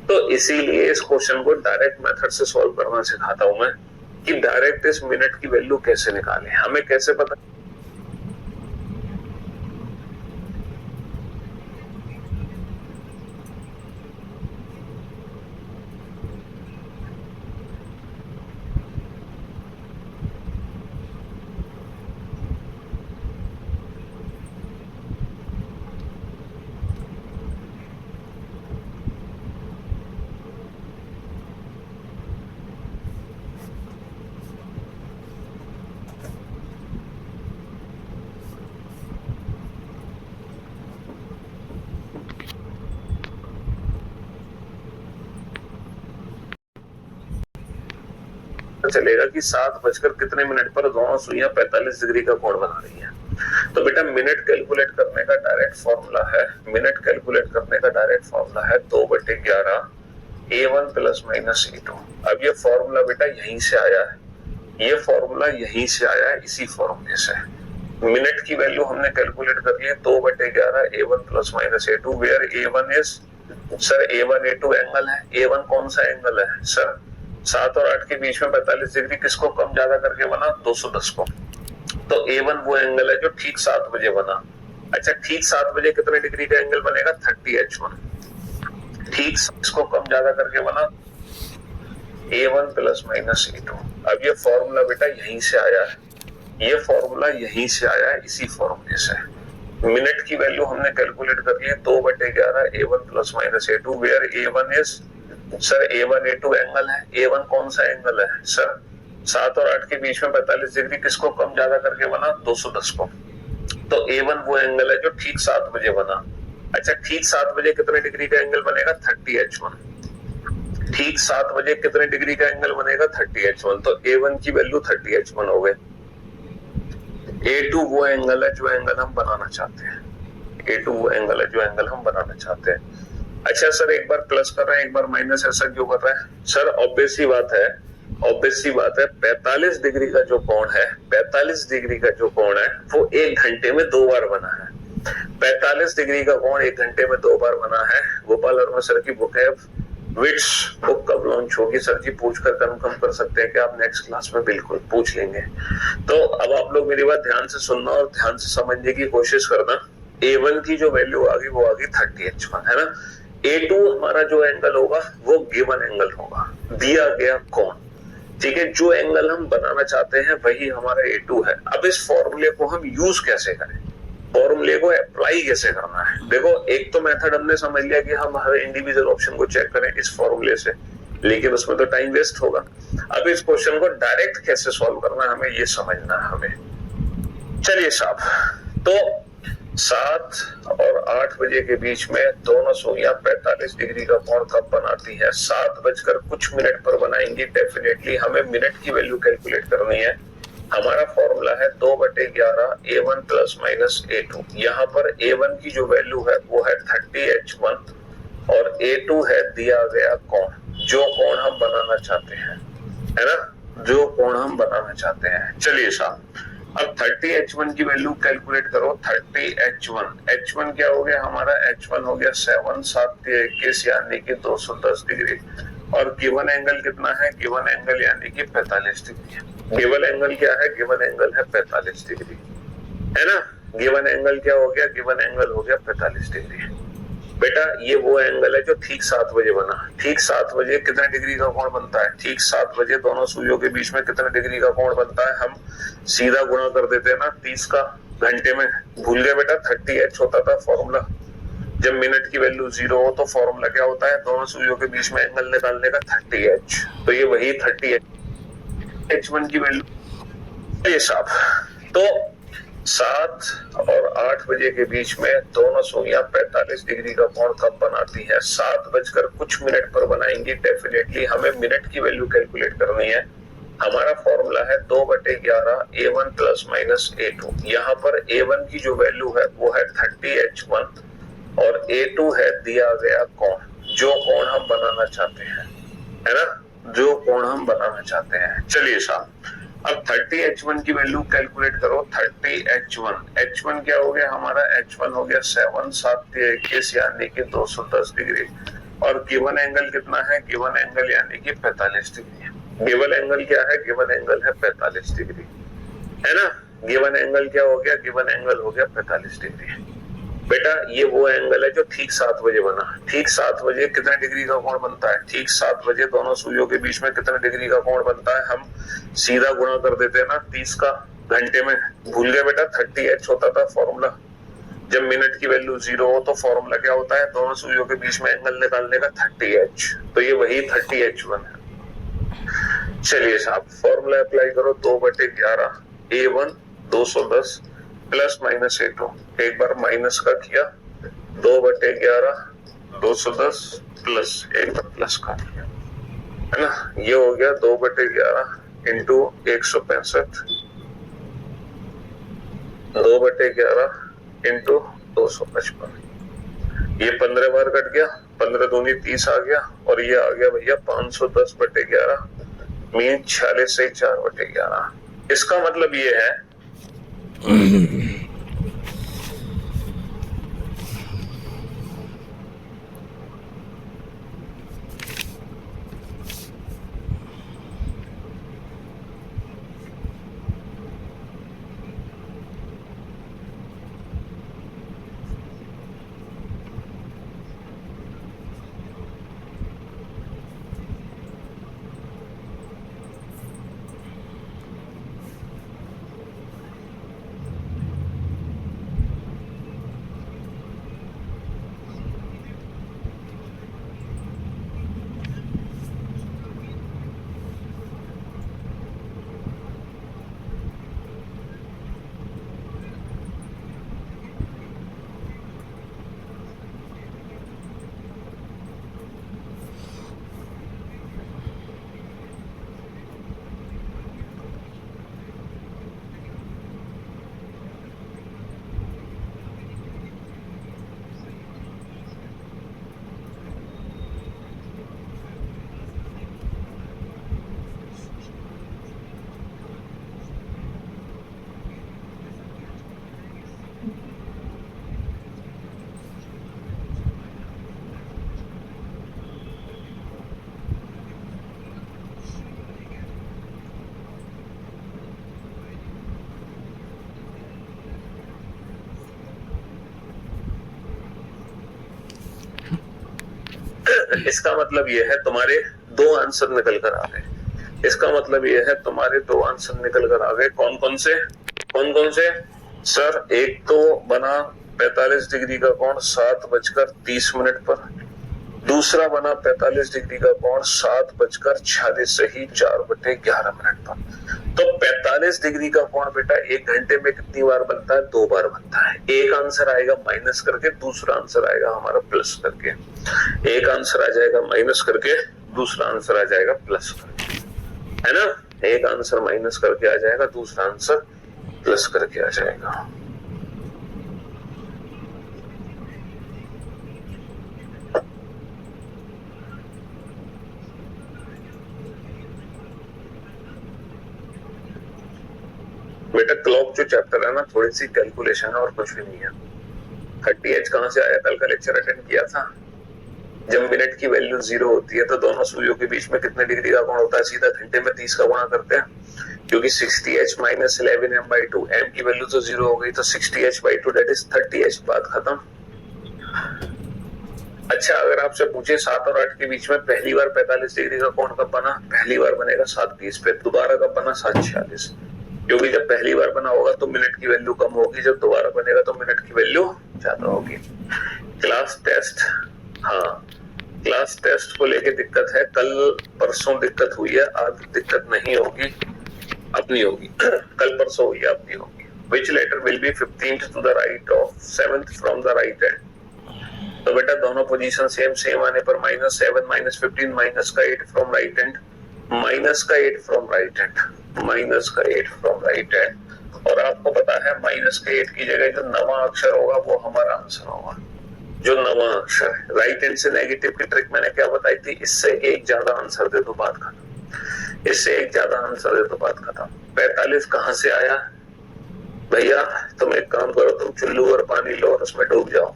तो इसीलिए इस क्वेश्चन को डायरेक्ट मेथड से सॉल्व करना सिखाता हूं मैं कि डायरेक्ट इस मिनट की वैल्यू कैसे निकालें। हमें कैसे पता चलेगा कि 7 बजकर कितने मिनट पर दोनों सुइयां 45 डिग्री का कोण बना रही हैं। तो बेटा मिनट कैलकुलेट करने का डायरेक्ट फॉर्मूला है 2/11 a1 प्लस माइनस a2। अब ये फॉर्मूला बेटा यहीं से आया है, इसी फॉर्मूले से मिनट की वैल्यू हमने कैलकुलेट कर ली है 2/11 a1 plus minus a2 where a1 is sir a1 a2 angle है। a1 कौन सा एंगल है सर? 7 और 8 के बीच में 45 डिग्री किसको कम ज्यादा करके बना? 210 को। तो A1 वो एंगल है जो ठीक 7 बजे बना। अच्छा ठीक 7 बजे कितने डिग्री का एंगल बनेगा? 30H1। ठीक इसको कम ज्यादा करके बना A1 प्लस माइनस A2। अब ये फॉर्मूला बेटा यहीं से आया है, इसी फॉर्मूले से मिनट की वैल्यू हमने कैलकुलेट कर ली है 2/11 A1 plus minus A2 where A1 is sir A1 A2 angle है। A1 कौन सा एंगल है सर? 7 और 8 के बीच में 45 डिग्री किसको कम ज्यादा करके बना? 210 को। तो A1 वो एंगल है जो ठीक 7 बजे बना। अच्छा ठीक 7 बजे कितने डिग्री का एंगल बनेगा? 30H1। ठीक 7 बजे कितने डिग्री का एंगल बनेगा? 30H1। तो A1 की वैल्यू 30H1 हो गई। A2 वो एंगल है जो एंगल हम बनाना चाहते हैं। अच्छा सर एक बार प्लस कर रहे हैं एक बार माइनस, ऐसा क्यों कर रहे हैं सर? ऑब्वियस सी बात है 45 डिग्री का जो कोण है वो 1 घंटे में 2 बार बना है। 45 डिग्री का कोण 1 घंटे में 2 बार बना है। गोपाल वर्मा सर की बुक है विच बुक कब लॉन्च होगी? सर जी पूछकर कंफर्म कर सकते हैं कि आप नेक्स्ट क्लास में बिल्कुल पूछ लेंगे। तो अब आप लोग मेरी बात ध्यान से सुनना और ध्यान से समझने की कोशिश करना। A1 की जो वैल्यू आ गई वो आ गई 30H1 है ना। A2 हमारा जो एंगल होगा वो गिवन एंगल होगा, दिया गया कोण। ठीक है, जो एंगल हम बनाना चाहते हैं वही हमारा A2 है। अब इस फॉर्मूले को हम यूज कैसे करें, फॉर्मूले को अप्लाई कैसे करना है? देखो एक तो मेथड हमने समझ लिया कि हम हर इंडिविजुअल ऑप्शन को चेक करें इस फॉर्मूले से, लेकिन उसमें तो टाइम वेस्ट होगा। अब इस क्वेश्चन को डायरेक्ट कैसे सॉल्व करना है हमें ये समझना है हमें। चलिए साहब, तो 7 और 8 बजे के बीच में दोनों सुइयां 45 डिग्री का कोण कब बनाती है? 7 बजकर कुछ मिनट पर बनाएंगी। डेफिनेटली हमें मिनट की वैल्यू कैलकुलेट करनी है। हमारा फॉर्मूला है 2/11 A1 प्लस माइनस A2। यहाँ पर A1 की जो वैल्यू है वो है 30H1 और A2 है दिया गया कोण, जो कोण हम बनाना चाहते हैं, है ना, जो कोण हम बनाना चाहते हैं। चलिए साहब, अब 30H1 की वैल्यू कैलकुलेट करो। 30H1 क्या हो गया हमारा? H1 हो गया 7, 7 के 21 यानी कि 210 डिग्री। और गिवन एंगल कितना है? गिवन एंगल यानी कि 45 डिग्री। गिवन एंगल क्या है? गिवन एंगल है 45 डिग्री, है ना। गिवन एंगल क्या हो गया? गिवन एंगल हो गया 45 डिग्री। बेटा ये वो एंगल है जो ठीक 7 बजे बना। ठीक 7 बजे कितने डिग्री का कोण बनता है? ठीक 7 बजे दोनों सुइयों के बीच में कितने डिग्री का कोण बनता है? हम सीधा गुणा कर देते हैं ना 30 का घंटे में। भूल गए बेटा? 30H होता था फॉर्मूला। जब मिनट की वैल्यू 0 हो तो फॉर्मूला क्या होता है? दोनों सुइयों के बीच में एंगल निकालने का 30H। तो ये वही 30H1 की वैल्यू। ये साहब, तो 7 और 8 बजे के बीच में दोनों सुइयां 45 डिग्री का कोण कब बनाती है? 7 बजकर कुछ मिनट पर बनाएंगी। डेफिनेटली हमें मिनट की वैल्यू कैलकुलेट करनी है। हमारा फॉर्मूला है 2/11 A1 प्लस माइनस A2। यहाँ पर A1 की जो वैल्यू है वो है 30H1 और A2 है दिया गया कोण, जो कोण हम बनाना चाहते हैं, है ना, जो कोण हम बनाना चाहते हैं। चलिए साहब, अब 30H1 की वैल्यू कैलकुलेट करो। 30H1 क्या हो गया हमारा? H1 हो गया 7, 7 के 21 यानी कि 210 डिग्री। और गिवन एंगल कितना है? गिवन एंगल यानी कि 45 डिग्री। गिवन एंगल क्या है? गिवन एंगल है 45 डिग्री, है ना। गिवन एंगल क्या हो गया? गिवन एंगल हो गया 45 डिग्री। बेटा ये वो एंगल है जो ठीक 7 बजे बना। ठीक 7 बजे कितने डिग्री का कोण बनता है? ठीक 7 बजे दोनों सुइयों के बीच में कितने डिग्री का कोण बनता है? हम सीधा गुणा कर देते हैं ना 30 का घंटे में। भूल गए बेटा? 30H होता था फॉर्मूला। जब मिनट की वैल्यू 0 हो तो फॉर्मूला क्या होता है? दोनों सुइयों के बीच में एंगल निकालने का 30H। तो ये वही 30H1 है। चलिए साहब, फॉर्मूला अप्लाई करो। 2/11 A1 210 प्लस माइनस A2। एक बार माइनस का किया, 2/11 210 प्लस एक बार प्लस का किया, है ना। ये हो गया 2/11 इंटू 165, 2/11 इंटू 255। ये 15 बार कट गया, 15 दूनी 30 आ गया, और ये आ गया भैया 510/11 मीन 46 से 4/11। इसका मतलब ये है इसका मतलब ये है तुम्हारे 2 आंसर निकल कर आ गए। इसका मतलब ये है तुम्हारे 2 आंसर निकल कर आ गए। कौन कौन से? सर एक तो बना 45 डिग्री का कोण 7:30 पर। दूसरा बना 45 डिग्री का कोण 7:46 से ही 4/11 पर। तो 45 डिग्री का कोण बेटा 1 घंटे में कितनी बार बनता है? 2 बार बनता है। एक आंसर आएगा माइनस करके, दूसरा आंसर आएगा हमारा प्लस करके। एक आंसर आ जाएगा माइनस करके, दूसरा आंसर आ जाएगा प्लस करके, है ना? एक आंसर माइनस करके आ जाएगा, दूसरा आंसर प्लस करके आ जाएगा। बेटा क्लॉक जो चैप्टर है ना, थोड़ी सी कैलकुलेशन है और कुछ भी नहीं है। 30H कहां से आया? कल का लेक्चर अटेंड किया था। जब मिनट की वैल्यू 0 होती है तो दोनों सुइयों के बीच में कितने डिग्री का कोण होता है? सीधा घंटे में 30 का गुणा करते हैं, क्योंकि 60H माइनस 11m/2, m की वैल्यू तो 0 हो गई, तो 60H/2 दैट इज 30H। बात खत्म। अच्छा, अगर आपसे पूछे 7 और 8 के बीच में पहली बार 45 डिग्री का कोण कब बना? पहली बार बनेगा 7:20 पे। दोबारा कब बना? 7:46। क्योंकि जब पहली बार बना होगा तो मिनट की वैल्यू कम होगी, जब दोबारा बनेगा तो मिनट की वैल्यू ज्यादा होगी। क्लास टेस्ट, हाँ क्लास टेस्ट को लेके दिक्कत है। कल परसों दिक्कत हुई है, आज दिक्कत नहीं होगी, अब नहीं होगी। कल परसों हुई है, अब नहीं होगी। Which letter will be 15th to the right of 7th from the right hand? तो बेटा दोनों पोजीशन सेम आने पर -7 -15 माइनस का 8 फ्रॉम राइट हैंड, माइनस का 8 फ्रॉम राइट हैंड, माइनस का 8 फ्रॉम राइट हैंड। और आपको पता है माइनस के 8 की जगह जो नवा अक्षर होगा वो हमारा आंसर होगा। जो नवा अक्षर है, राइट हैंड से नेगेटिव की ट्रिक मैंने क्या बताई थी? इससे एक ज्यादा आंसर दे दो, बात खत्म। इससे एक ज्यादा आंसर दे दो, बात खत्म। 45 कहां से आया? भैया तुम एक काम करो, तुम चुल्लू और पानी लो और उसमें डूब जाओ।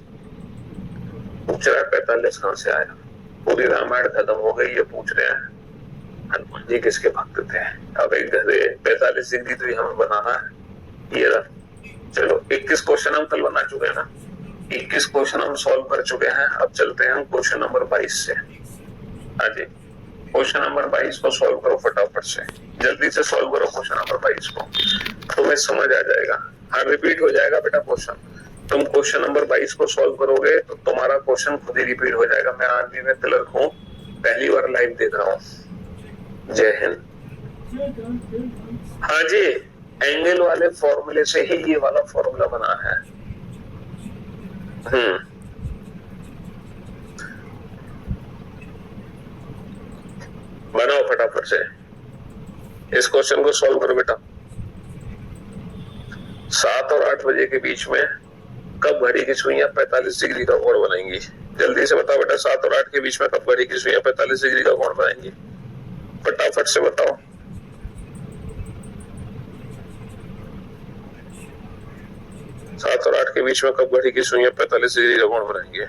पूछ रहा है 45 कहां से आया? पूरी रामायण खत्म हो गई, ये पूछ रहे हैं हनुमान जी किसके भक्त थे। अब एक घरे 45 डिग्री तो हमें बनाना है। ये चलो 21 क्वेश्चन हम कल बना चुके हैं ना, 21 क्वेश्चन हम सॉल्व कर चुके हैं। अब चलते हैं क्वेश्चन नंबर 22 से। हाँ जी, क्वेश्चन नंबर 22 को सॉल्व करो फटाफट से, जल्दी से सॉल्व करो क्वेश्चन नंबर 22 को, तुम्हें समझ आ जाएगा। हाँ रिपीट हो जाएगा बेटा क्वेश्चन। तुम क्वेश्चन नंबर 22 को सॉल्व करोगे तो तुम्हारा क्वेश्चन खुद ही रिपीट हो जाएगा। मैं आर्मी में क्लर्क हूँ, पहली बार लाइव देख रहा हूँ। जय हिंद। हाँ जी, एंगल वाले फॉर्मूले से ही ये वाला फॉर्मूला बना है। बनाओ फटाफट से, इस क्वेश्चन को सॉल्व करो बेटा। 7 और 8 बजे के बीच में कब घड़ी की सुइयां 45 डिग्री का कोण बनाएंगी? जल्दी से बताओ बेटा, 7 और 8 के बीच में कब घड़ी की सुइयां 45 डिग्री का कोण बनाएंगी? फटाफट से बताओ। सात और 8 के बीच में कब घड़ी की सुइयां 45 डिग्री का कोण बनाएंगे?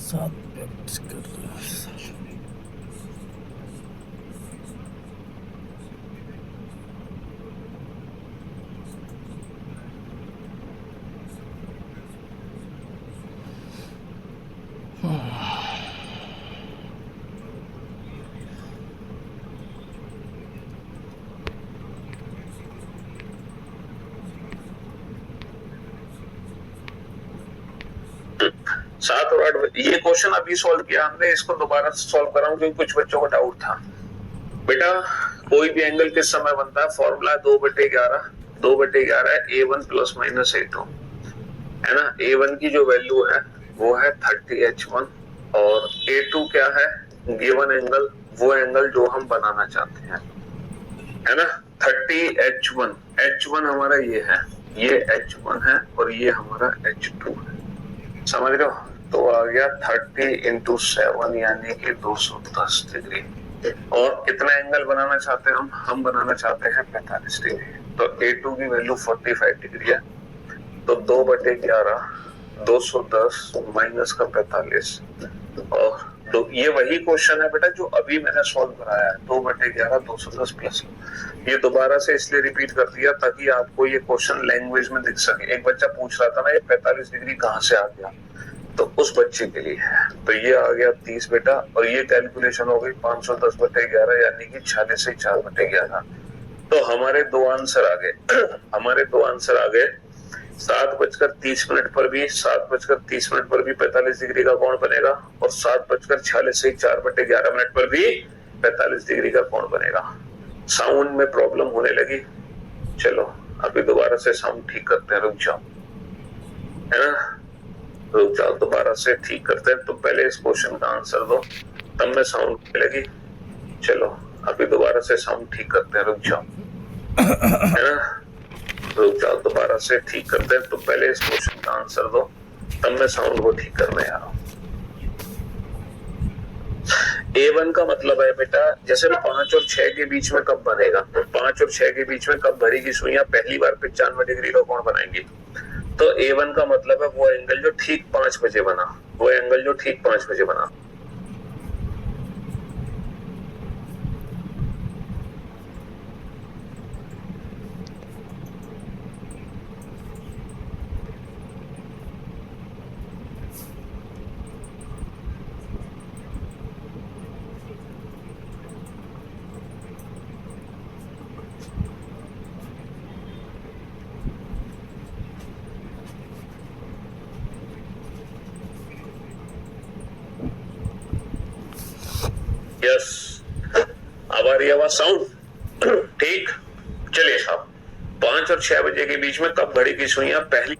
साथ प्रैक्टिस कर रहा है। सात और 8 ये क्वेश्चन अभी सॉल्व किया हमने, इसको दोबारा सॉल्व कर रहा हूँ क्योंकि कुछ बच्चों को डाउट था। बेटा कोई भी एंगल किस समय बनता है? Formula 2/11, 2/11 A1 plus minus A2, है ना। A1 की जो वैल्यू है वो है 30H1 और A2 क्या है? गिवन एंगल, वो एंगल जो हम बनाना चाहते हैं, है ना। 30H1, H1 हमारा ये है, ये H1 है और ये हमारा H2 है, समझ रहे हो। तो आ गया 30 × 7 यानी कि 210 डिग्री। और कितना एंगल बनाना चाहते हैं हम बनाना चाहते हैं 45 डिग्री। तो A2 की वैल्यू 45 डिग्री है, तो 2/11 210 माइनस का 45 और तो ये वही क्वेश्चन है बेटा जो अभी मैंने सॉल्व कराया है। 2/11 210 प्लस, ये दोबारा से इसलिए रिपीट कर दिया ताकि आपको ये क्वेश्चन लैंग्वेज में दिख सके। एक बच्चा पूछ रहा था ना ये 45 डिग्री कहाँ से आ गया, तो उस बच्चे के लिए है। तो ये आ गया 30 बेटा, और ये कैलकुलेशन हो गई 510/11 यानी कि 46 से 4/11। तो हमारे दो आंसर आ गए हमारे दो आंसर आ गए 7:30 पर भी 7:30 पर भी 45 डिग्री का कोण बनेगा और 7:46 से 4/11 पर भी 45 डिग्री का कोण बनेगा। साउंड में प्रॉब्लम होने लगी। चलो अभी दोबारा से साउंड ठीक करते हैं, रुक जाओ, है ना, रुक जाओ, दोबारा से ठीक करते हैं। तो पहले इस क्वेश्चन का आंसर दो, तब में साउंड मिलेगी। चलो अभी दोबारा से साउंड ठीक करते हैं, रुक जाओ, है ना, रुक जाओ, दोबारा से ठीक करते हैं। तो पहले इस क्वेश्चन का आंसर दो, तब मैं साउंड को ठीक करने आ रहा हूं। A1 का मतलब है बेटा, जैसे 5 और 6 के बीच में कब बनेगा, तो 5 और 6 के बीच में कब भरी की सुइयां पहली बार 95 डिग्री का कोण बनाएंगी। तो A1 का मतलब है वो एंगल जो ठीक 5 बजे बना, वो एंगल जो ठीक 5 बजे बना। यस, अब आ रही आवाज, साउंड ठीक। चलिए साहब, 5 और 6 बजे के बीच में कब घड़ी की सुइयां पहली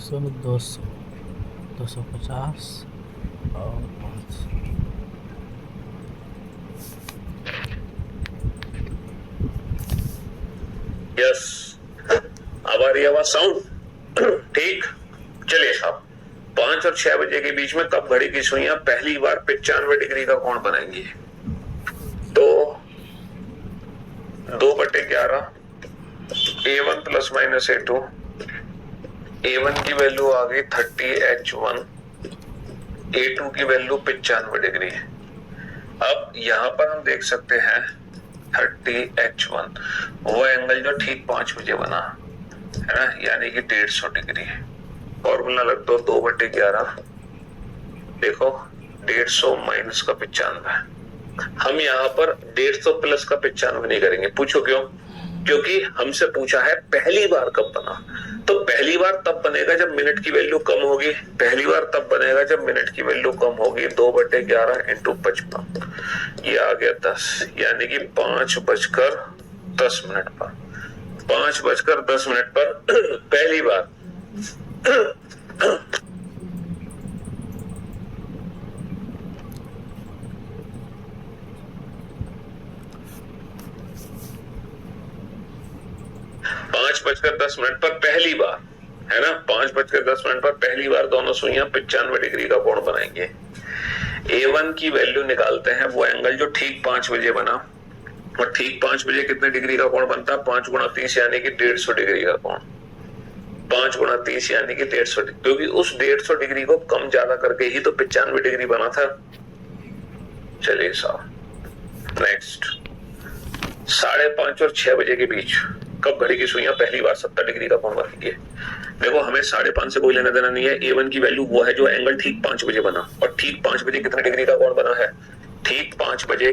सौ 200 250 और 5। यस, अब आ रही आवाज, साउंड ठीक। चलिए साहब, 5 और 6 बजे के बीच में कब घड़ी की सुइयां पहली बार 95 डिग्री का कोण बनाएंगी। तो 2/11 A1 plus minus A2, A1 की वैल्यू आ गई 30H1, A2 की वैल्यू 95 डिग्री है। अब यहां पर हम देख सकते हैं 30H1 वो एंगल जो ठीक 5 बजे बना है ना, यानी कि 150 डिग्री है। फॉर्मूला लग दो, 2/11 देखो 150 माइनस का 95। हम यहाँ पर 150 प्लस का 95 नहीं करेंगे। पूछो क्यों? क्योंकि हमसे पूछा है पहली बार कब बना। तो पहली बार तब बनेगा जब मिनट की वैल्यू कम होगी। पहली बार तब बनेगा जब मिनट की वैल्यू कम होगी। 2/11 × 55 ये आ गया 10, यानी कि 5:10 पर 5:10 पर पहली बार पर पहली बार, है ना, 5:10 पर पहली बार दोनों सुइयां 95 डिग्री का कोण बनाएंगे। A1 की वैल्यू निकालते हैं, वो एंगल जो ठीक 5 बजे बना, और ठीक 5 बजे कितने डिग्री का कोण बनता है? 5 गुणा 30 यानी कि 150 डिग्री का कोण। 5 गुणा 30 यानी कि 150 डिग्री, क्योंकि उस 150 डिग्री को कम ज्यादा करके ही तो 95 डिग्री बना था। चलिए साहब नेक्स्ट, 5:30 और 6 बजे के बीच कब घड़ी की सुइयां पहली बार 70 डिग्री का कोण बनाती है? देखो हमें 5:30 से कोई लेना देना नहीं है। A1 की वैल्यू वो है जो एंगल ठीक 5 बजे बना, और ठीक 5 बजे कितने डिग्री का कोण बना है? ठीक 5 बजे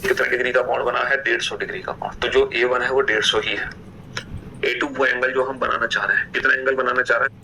कितने डिग्री का कोण बना है? 150 डिग्री का कोण। तो जो A1 है वो 150 ही है। A2 वो एंगल जो हम बनाना चाह रहे हैं, कितना एंगल बनाना चाह रहे हैं?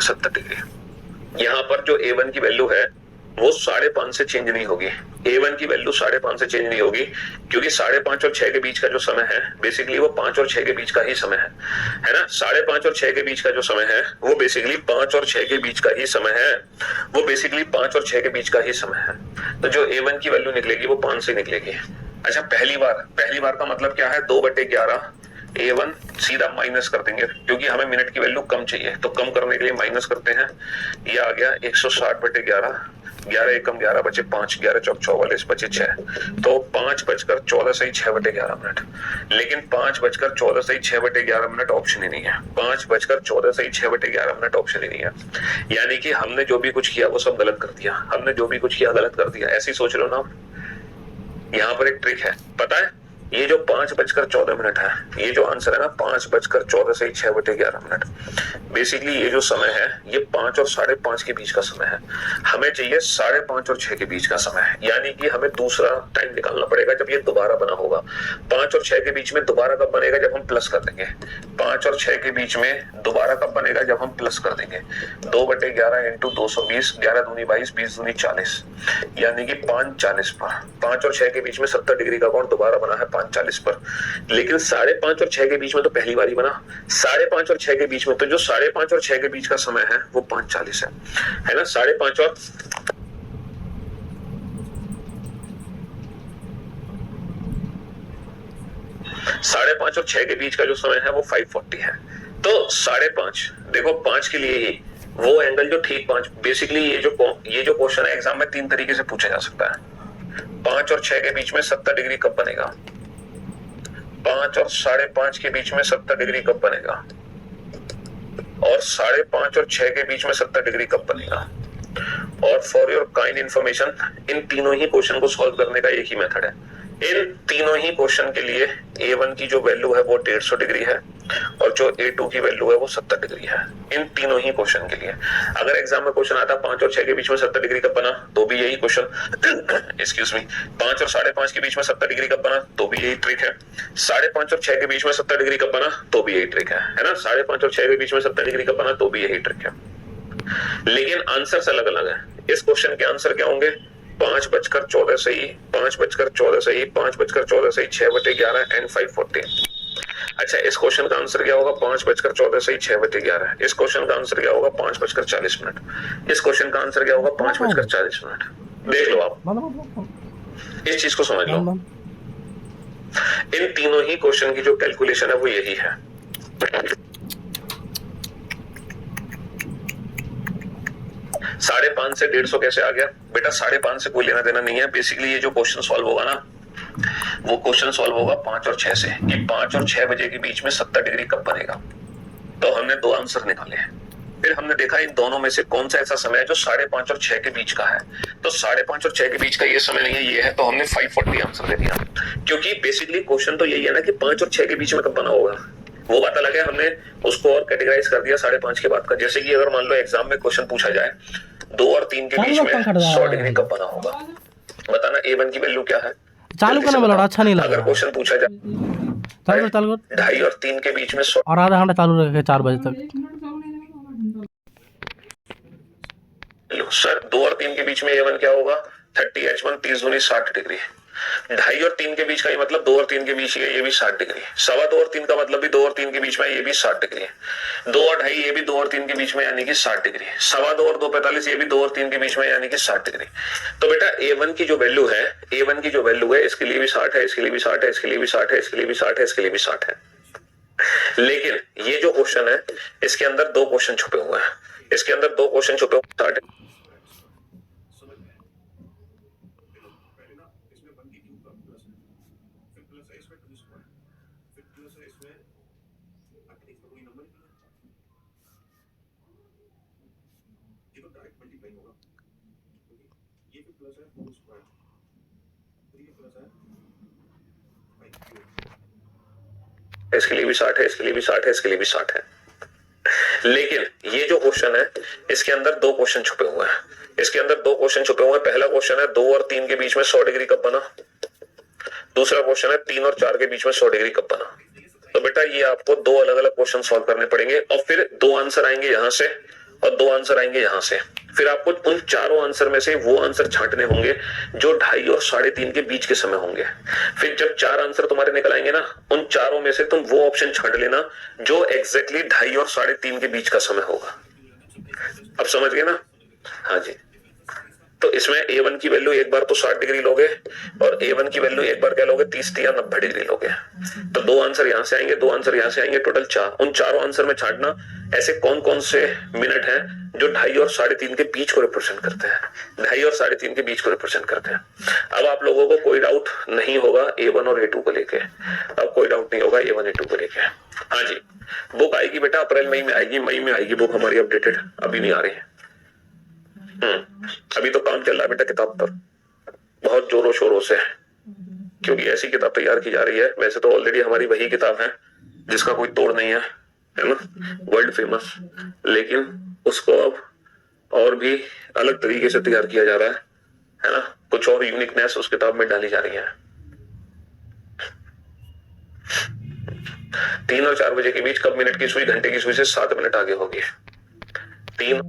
सत्तर डिग्री। यहाँ पर जो A1 की वैल्यू है वो 5:30 से चेंज नहीं होगी। A1 की वैल्यू 5:30 से चेंज नहीं होगी, क्योंकि 5:30 और 6 के बीच का जो समय है बेसिकली वो 5 और 6 के बीच का ही समय है ना। 5:30 और 6 के बीच का जो समय है वो बेसिकली 5 और 6 के बीच का ही समय है, वो बेसिकली 5 और 6 के बीच का ही समय है। तो जो A1 की वैल्यू निकलेगी वो 5 से निकलेगी। अच्छा, पहली बार का मतलब क्या है? 2/11 A1 सीधा माइनस कर देंगे, क्योंकि हमें मिनट की वैल्यू कम चाहिए, तो कम करने के लिए माइनस करते हैं। ये आ गया 160/11, 11 एकम 11 बचे 5, 11 चौक 44 बचे 6, तो 5:14 सही 6/11 मिनट। लेकिन 5:14 सही 6/11 मिनट ऑप्शन ही नहीं है। 5:14 सही 6/11 मिनट ऑप्शन ही नहीं है। यानी कि हमने जो भी कुछ किया वो सब गलत कर दिया, हमने जो भी कुछ किया गलत कर दिया। ऐसे ही सोच लो ना। यहाँ पर एक ट्रिक है, पता है? ये जो 5:14 है, ये जो आंसर है ना 5:14 से 6/11 मिनट, बेसिकली ये जो समय है ये 5 और 5:30 के बीच का समय है। हमें चाहिए 5:30 और 6 के बीच का समय है, यानी कि हमें दूसरा टाइम निकालना पड़ेगा जब ये दोबारा बना होगा। 5 और 6 के बीच में दोबारा कब बनेगा? जब हम प्लस कर देंगे। 5 और 6 के बीच में दोबारा कब बनेगा? जब हम प्लस कर देंगे। 2/11 इंटू 220, 11 दूनी 22, 20 दूनी 40, यानी कि 5:40 पर। 5 और 6 के बीच में 70 डिग्री का कोण दोबारा बना है 5:40 पर। लेकिन 5:30 और 6 के बीच में तो पहली बार ही बना। 5:30 और 6 के बीच में तो जो 5:30 और 6 के बीच का समय है वो 5:40 है ना। 5:30 और 5:30 और 6 के बीच का जो समय है वो 5:40 है। तो 5:30 देखो 5 के लिए ही वो एंगल जो ठीक 5, बेसिकली ये जो क्वेश्चन है एग्जाम में 3 तरीके से पूछा जा सकता है। 5 और 6 के बीच में 70 डिग्री कब बनेगा? 5 और 5:30 के बीच में 70 डिग्री कब बनेगा? और 5:30 और 6 के बीच में 70 डिग्री कब बनेगा? और फॉर योर काइंड इंफॉर्मेशन, इन तीनों ही क्वेश्चन को सॉल्व करने का एक ही मेथड है। इन तीनों ही क्वेश्चन के लिए A1 की जो वैल्यू है वो 150 डिग्री है, और जो A2 की वैल्यू है वो 70 डिग्री है। इन तीनों ही क्वेश्चन के लिए अगर एग्जाम में क्वेश्चन आता 5 और 6 के बीच में 70 डिग्री कब बना, तो भी यही क्वेश्चन एक्सक्यूज मी 5 और 5:30 के बीच में 70 डिग्री कब बना, तो भी यही ट्रिक है। 5:30 और 6 के बीच में 70 डिग्री कब बना, तो भी यही ट्रिक है ना। 5:30 और 6 के बीच में 70 डिग्री कब बना, तो भी यही ट्रिक है। लेकिन आंसर अलग अलग है। इस क्वेश्चन के आंसर क्या होंगे? 5:14 सही, 5:14 सही, 5:14 सही, 6/11 एंड 5:14। अच्छा, इस क्वेश्चन का आंसर क्या होगा? 5:14 सही, 6/11। इस क्वेश्चन का आंसर क्या होगा? 5:40 इस क्वेश्चन का आंसर क्या होगा? 5:40। देख लो आप, इस चीज को समझ लो। इन तीनों ही क्वेश्चन की जो कैलकुलेशन है वो यही है। साढ़े 5 से 150 कैसे आ गया बेटा? 5.5 से कोई लेना देना नहीं है। बेसिकली ये जो क्वेश्चन सॉल्व होगा ना, वो क्वेश्चन सॉल्व होगा 5 और 6 से, कि 5 और 6 बजे के बीच में 70 डिग्री कब बनेगा। तो हमने 2 आंसर निकाले हैं। फिर हमने देखा इन दोनों में से कौन सा ऐसा समय है जो 5.5 और 6 के बीच का है। तो 5.5 और 6 के बीच का ये समय नहीं है, ये है, तो हमने 5:40 आंसर दे दिया। क्योंकि बेसिकली क्वेश्चन तो यही है ना कि 5 और 6 के बीच में कब बना होगा। वो बात अलग है, हमने उसको और कैटेगराइज कर दिया 5.5 के बाद का। जैसे कि अगर मान लो एग्जाम में क्वेश्चन पूछा जाए 2 और 3 के बीच में 100 डिग्री कब बना होगा, बताना A1 की वैल्यू क्या है। चालू करना बोला, अच्छा नहीं लगा। अगर क्वेश्चन पूछा जाए 2.5 और 3 के बीच में 100 और आधा घंटा चालू रखेगा 4 बजे तक। सर 2 और 3 के बीच में A1 क्या होगा? 30H1, 30 दूनी 60 डिग्री। 2.5 और 3 के बीच का ये मतलब 2 और 3 के बीच ये भी 60 डिग्री। 2.25 और 3 का मतलब भी 2 और 3 के बीच में ये भी 60 डिग्री। 2 और 2.5 ये भी 2 और 3 के बीच में यानी कि 60 डिग्री। 2.25 और 2:45 ये भी 2 और 3 के बीच में यानी कि 60 डिग्री। तो बेटा A1 की जो वैल्यू है, A1 की जो वैल्यू है, इसके लिए भी 60 है, इसके लिए भी 60 है, इसके लिए भी 60 है, इसके लिए भी 60 है, इसके लिए भी 60 है। लेकिन ये जो क्वेश्चन है इसके अंदर 2 क्वेश्चन छुपे हुए हैं। इसके अंदर 2 क्वेश्चन छुपे हुए 60। इसके लिए भी 60 है, इसके लिए भी 60 है, इसके लिए भी 60 है। लेकिन ये जो क्वेश्चन है इसके अंदर 2 क्वेश्चन छुपे हुए हैं। इसके अंदर 2 क्वेश्चन छुपे हुए हैं। पहला क्वेश्चन है 2 और 3 के बीच में 100 डिग्री कब बना। दूसरा क्वेश्चन है 3 और 4 के बीच में 100 डिग्री कब बना। तो बेटा ये आपको 2 अलग अलग क्वेश्चन सॉल्व करने पड़ेंगे और फिर 2 आंसर आएंगे यहां से और 2 आंसर आएंगे यहां से। फिर आपको उन चारों आंसर में से वो आंसर छांटने होंगे जो 2.5 और 3.5 के बीच के समय होंगे। फिर जब 4 आंसर तुम्हारे निकल आएंगे ना, उन चारों में से तुम वो ऑप्शन छांट लेना जो एग्जैक्टली 2.5 और 3.5 के बीच का समय होगा। अब समझ गए ना? हाँ जी। तो इसमें A1 की वैल्यू एक बार तो 60 डिग्री लोगे और A1 की वैल्यू एक बार क्या लोगे? 30 या 90 डिग्री लोगे। तो 2 आंसर यहां से आएंगे, 2 आंसर यहां से आएंगे, टोटल 4। उन चारों आंसर में छांटना ऐसे कौन कौन से मिनट हैं जो 2.5 और 3.5 के बीच को रिप्रेजेंट करते हैं। 2.5 और 3.5 के बीच को रिप्रेजेंट करते हैं। अब आप लोगों को कोई डाउट नहीं होगा A1 और A2 को लेके। अब कोई डाउट नहीं होगा A1 A2 को लेके। हाँ जी, बुक आएगी बेटा अप्रैल मई में आएगी। मई में आएगी बुक हमारी अपडेटेड, अभी नहीं आ रही है। अभी तो काम चल रहा है बेटा किताब पर बहुत जोरों शोरों से, क्योंकि ऐसी किताब तैयार की जा रही है। वैसे तो ऑलरेडी हमारी वही किताब है जिसका कोई तोड़ नहीं है ना, वर्ल्ड फेमस, लेकिन उसको अब और भी अलग तरीके से तैयार किया जा रहा है ना। कुछ और यूनिकनेस उस किताब में डाली जा रही है। 3 और 4 बजे के बीच कब मिनट की सुई घंटे की सुई से 7 मिनट आगे होगी? 3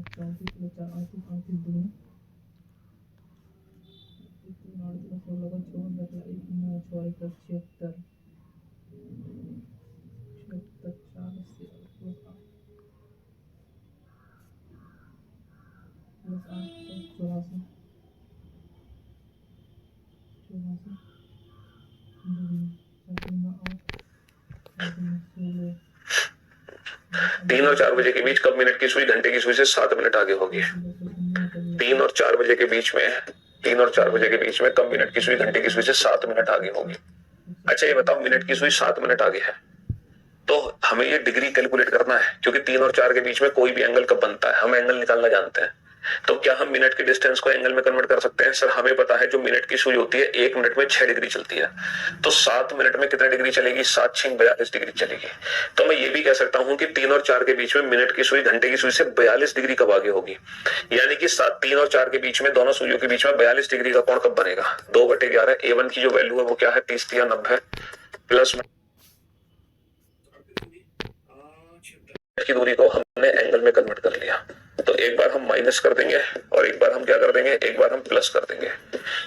3 और 4 बजे के बीच कब मिनट की सुई घंटे की सुई से 7 मिनट आगे होगी? 3 और 4 बजे के बीच में 3 और 4 बजे के बीच में कब मिनट की सुई घंटे की सुई से 7 मिनट आगे होगी? अच्छा ये बताओ, मिनट की सुई 7 मिनट आगे है तो हमें ये डिग्री कैलकुलेट करना है, क्योंकि 3 और 4 के बीच में कोई भी एंगल कब बनता है हम एंगल निकालना जानते हैं। तो क्या हम मिनट की डिस्टेंस को एंगल में कन्वर्ट कर सकते हैं? सर हमें पता है जो मिनट की सुई होती है 1 मिनट में 6 डिग्री चलती है, तो 7 मिनट में कितने डिग्री चलेगी? 7 6 42 डिग्री चलेगी। तो मैं ये भी कह सकता हूं कि 3 और 4 के बीच में मिनट की सुई घंटे की सुई से 42 डिग्री कब आगे होगी, यानी कि 3 और 4 के बीच में दोनों सुइयों के बीच में 42 डिग्री का कोण कब बनेगा? 2/11। A1 की जो वैल्यू है वो क्या है? 30 या 90 प्लस की दूरी को हमने एंगल में कन्वर्ट कर लिया। तो एक बार माइनस कर देंगे और एक बार हम क्या कर देंगे, एक बार हम प्लस कर देंगे।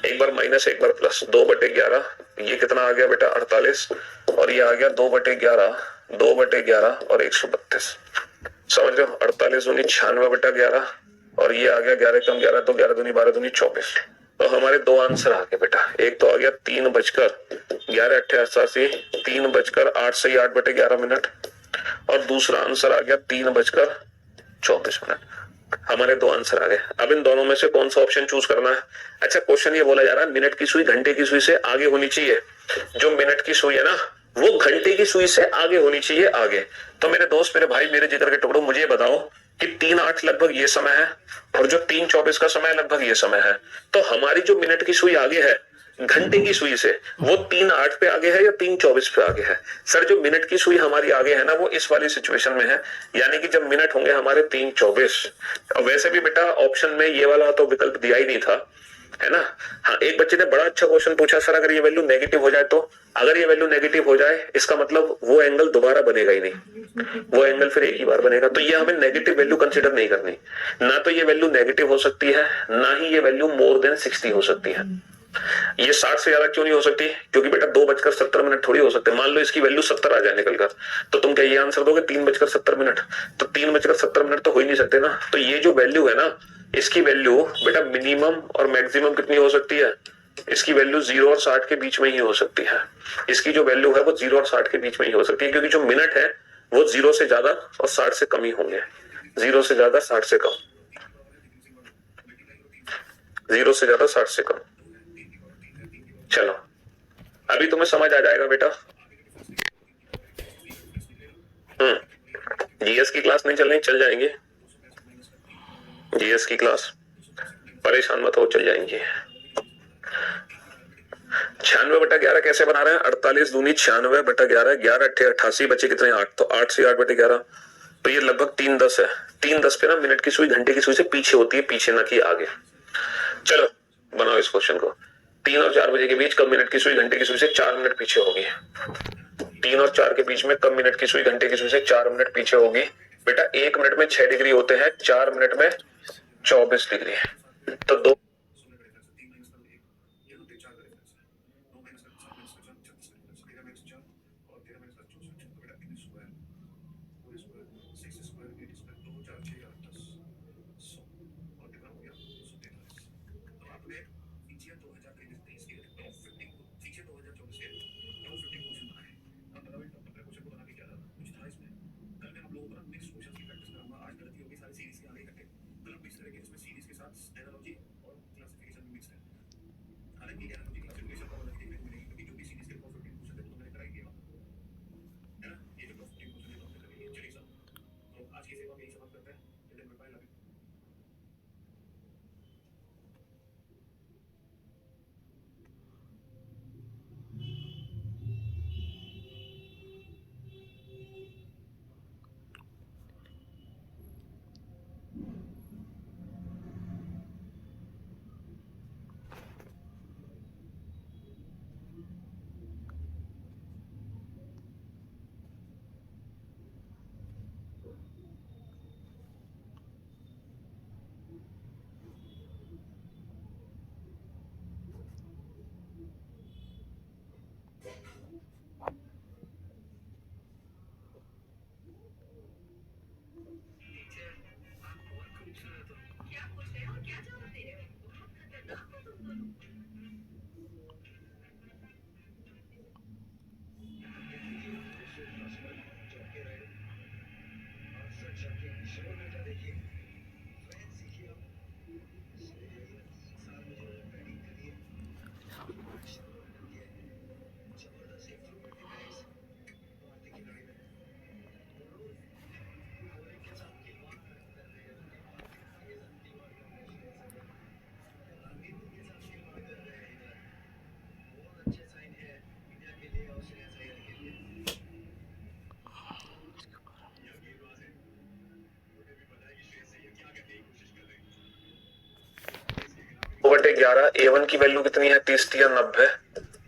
एक बार माइनस एक बार प्लस, 2/11 ये कितना आ गया बेटा 48 और ये आ गया 2/11 और 132। समझ रहे हो, 48 दूनी 96/11 और ये आ गया 11 कम 11 तो 11 दूनी 12 दूनी 24। तो हमारे दो आंसर आ गए बेटा, एक तो आ गया 3:11 3:8 से 8/11 और दूसरा आंसर आ गया 3:24। हमारे दो आंसर आ गए। अब इन दोनों में से कौन सा ऑप्शन चूज करना है। अच्छा क्वेश्चन ये बोला जा रहा है मिनट की सुई घंटे की सुई से आगे होनी चाहिए। जो मिनट की सुई है ना वो घंटे की सुई से आगे होनी चाहिए, आगे। तो मेरे दोस्त, मेरे भाई, मेरे जिगर के टुकड़ों, मुझे बताओ कि 3:08 लगभग ये समय है और जो 3:24 का समय लगभग ये समय है। तो हमारी जो मिनट की सुई आगे है घंटे की सुई से, वो 3:08 पे आगे है या 3:24 पे आगे है। सर जो मिनट की सुई हमारी आगे है ना वो इस वाली सिचुएशन में है, यानी कि जब मिनट होंगे हमारे 3:24। और वैसे भी बेटा ऑप्शन में ये वाला तो विकल्प दिया ही नहीं था, है ना। हाँ, एक बच्चे ने बड़ा अच्छा क्वेश्चन पूछा, सर अगर ये वैल्यू नेगेटिव हो जाए तो। अगर ये वैल्यू नेगेटिव हो जाए इसका मतलब वो एंगल दोबारा बनेगा ही नहीं, वो एंगल फिर एक ही बार बनेगा। तो ये हमें नेगेटिव वैल्यू कंसीडर नहीं करनी। ना तो ये वैल्यू नेगेटिव हो सकती है, ना ही ये वैल्यू मोर देन 60 हो सकती है। ये 60 से ज्यादा क्यों नहीं हो सकती, क्योंकि बेटा 2:70 थोड़ी हो सकते। मान लो इसकी वैल्यू 70 आ जाए निकलकर, तो तुम क्या ये आंसर दोगे 3:70? तो 3:70 तो हो ही नहीं सकते ना। तो ये जो वैल्यू है ना, इसकी वैल्यू बेटा मिनिमम और मैक्सिमम कितनी हो सकती है, इसकी वैल्यू 0 और 60 के बीच में ही हो सकती है। इसकी जो वैल्यू है वो 0 और 60 के बीच में ही हो सकती है, क्योंकि जो मिनट है वो 0 से ज्यादा और 60 से कम ही होंगे। 0 से ज्यादा 60 से कम, 0 से ज्यादा 60 से कम। चलो अभी तुम्हें समझ आ जाएगा बेटा। जीएस की क्लास नहीं चल रही, चल जाएंगे जीएस की क्लास, परेशान मत हो, चल जाएंगे। 96/11 कैसे बना रहे हैं, 48 दूनी 96/11, 11 8 88 बचे कितने 8, तो 8 से 8/11, तो ये लगभग 3:10 है। 3:10 पे ना मिनट की सुई घंटे की सुई से पीछे होती है, पीछे ना कि आगे। चलो बनाओ इस क्वेश्चन को। 3 और 4 बजे के बीच कब मिनट की सुई घंटे की सुई से 4 मिनट पीछे होगी। 3 और 4 के बीच में कब मिनट की सुई घंटे की सुई से 4 मिनट पीछे होगी। बेटा 1 मिनट में 6 डिग्री होते हैं, 4 मिनट में 24 डिग्री। तो 2 2/11 A1 की वैल्यू कितनी है 30 या 90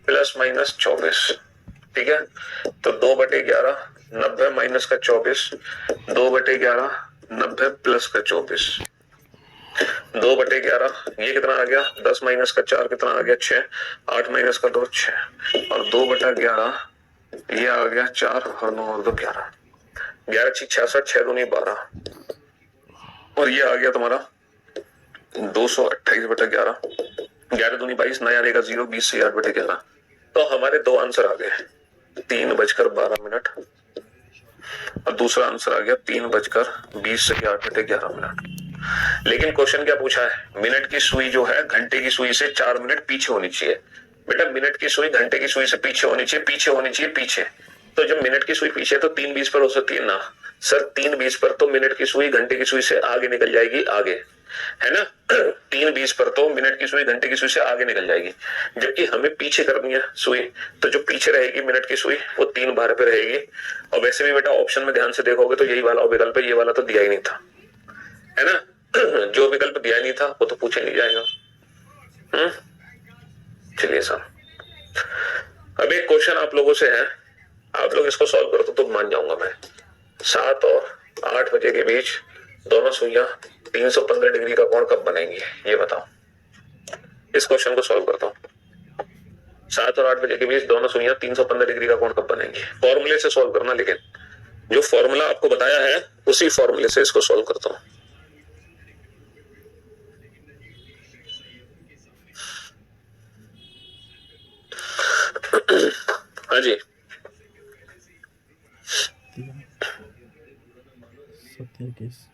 प्लस माइनस 24। ठीक है, तो 2/11 90 माइनस का 24, 2/11 90 प्लस का 24। 2/11 ये कितना आ गया, 10 माइनस का 4 कितना आ गया 6, 8 माइनस का 2 6 और 2/11 ये आ गया 4 और 9 और 2 11, 11 6 66, 6 दूनी 12 और ये आ गया तुम्हारा 228/11, 11 दूनी 22, नया आने का 0, 20 से 8/11। तो हमारे दो आंसर आ गए, 3:12 और दूसरा आंसर आ गया 3:20 से 8/11। लेकिन क्वेश्चन क्या पूछा है, मिनट की सुई जो है घंटे की सुई से 4 मिनट पीछे होनी चाहिए। बेटा मिनट की सुई घंटे की सुई से पीछे होनी चाहिए, पीछे होनी चाहिए, पीछे। तो जब मिनट की सुई पीछे तो 3:20 पर हो सकती है ना सर, 3:20 पर तो मिनट की सुई घंटे की सुई से आगे निकल जाएगी, आगे है ना। 3:20 पर तो मिनट की सुई घंटे की सुई से आगे निकल जाएगी, जबकि हमें पीछे करनी है सुई। तो जो पीछे रहेगी मिनट की सुई वो 3:12 पे रहेगी। और वैसे भी बेटा ऑप्शन में ध्यान से देखोगे तो यही वाला विकल्प है, ये वाला तो दिया ही नहीं था, है ना। जो विकल्प दिया नहीं था वो तो पूछे नहीं जाएगा। चलिए सर, अब एक क्वेश्चन आप लोगों से है, आप लोग इसको सॉल्व करो तो मान जाऊंगा मैं। 7 और 8 बजे के बीच दोनों सुइयां 315 डिग्री का कोण कब बनेंगी, ये बताओ। इस क्वेश्चन को सॉल्व करता हूं। 7 और 8 बजे के बीच दोनों सुइयां 315 डिग्री का कोण कब बनेंगी। फॉर्मूले से सॉल्व करना, लेकिन जो फॉर्मूला आपको बताया है उसी फॉर्मूले से इसको सॉल्व करता हूं। हाँ जी, सत्य केस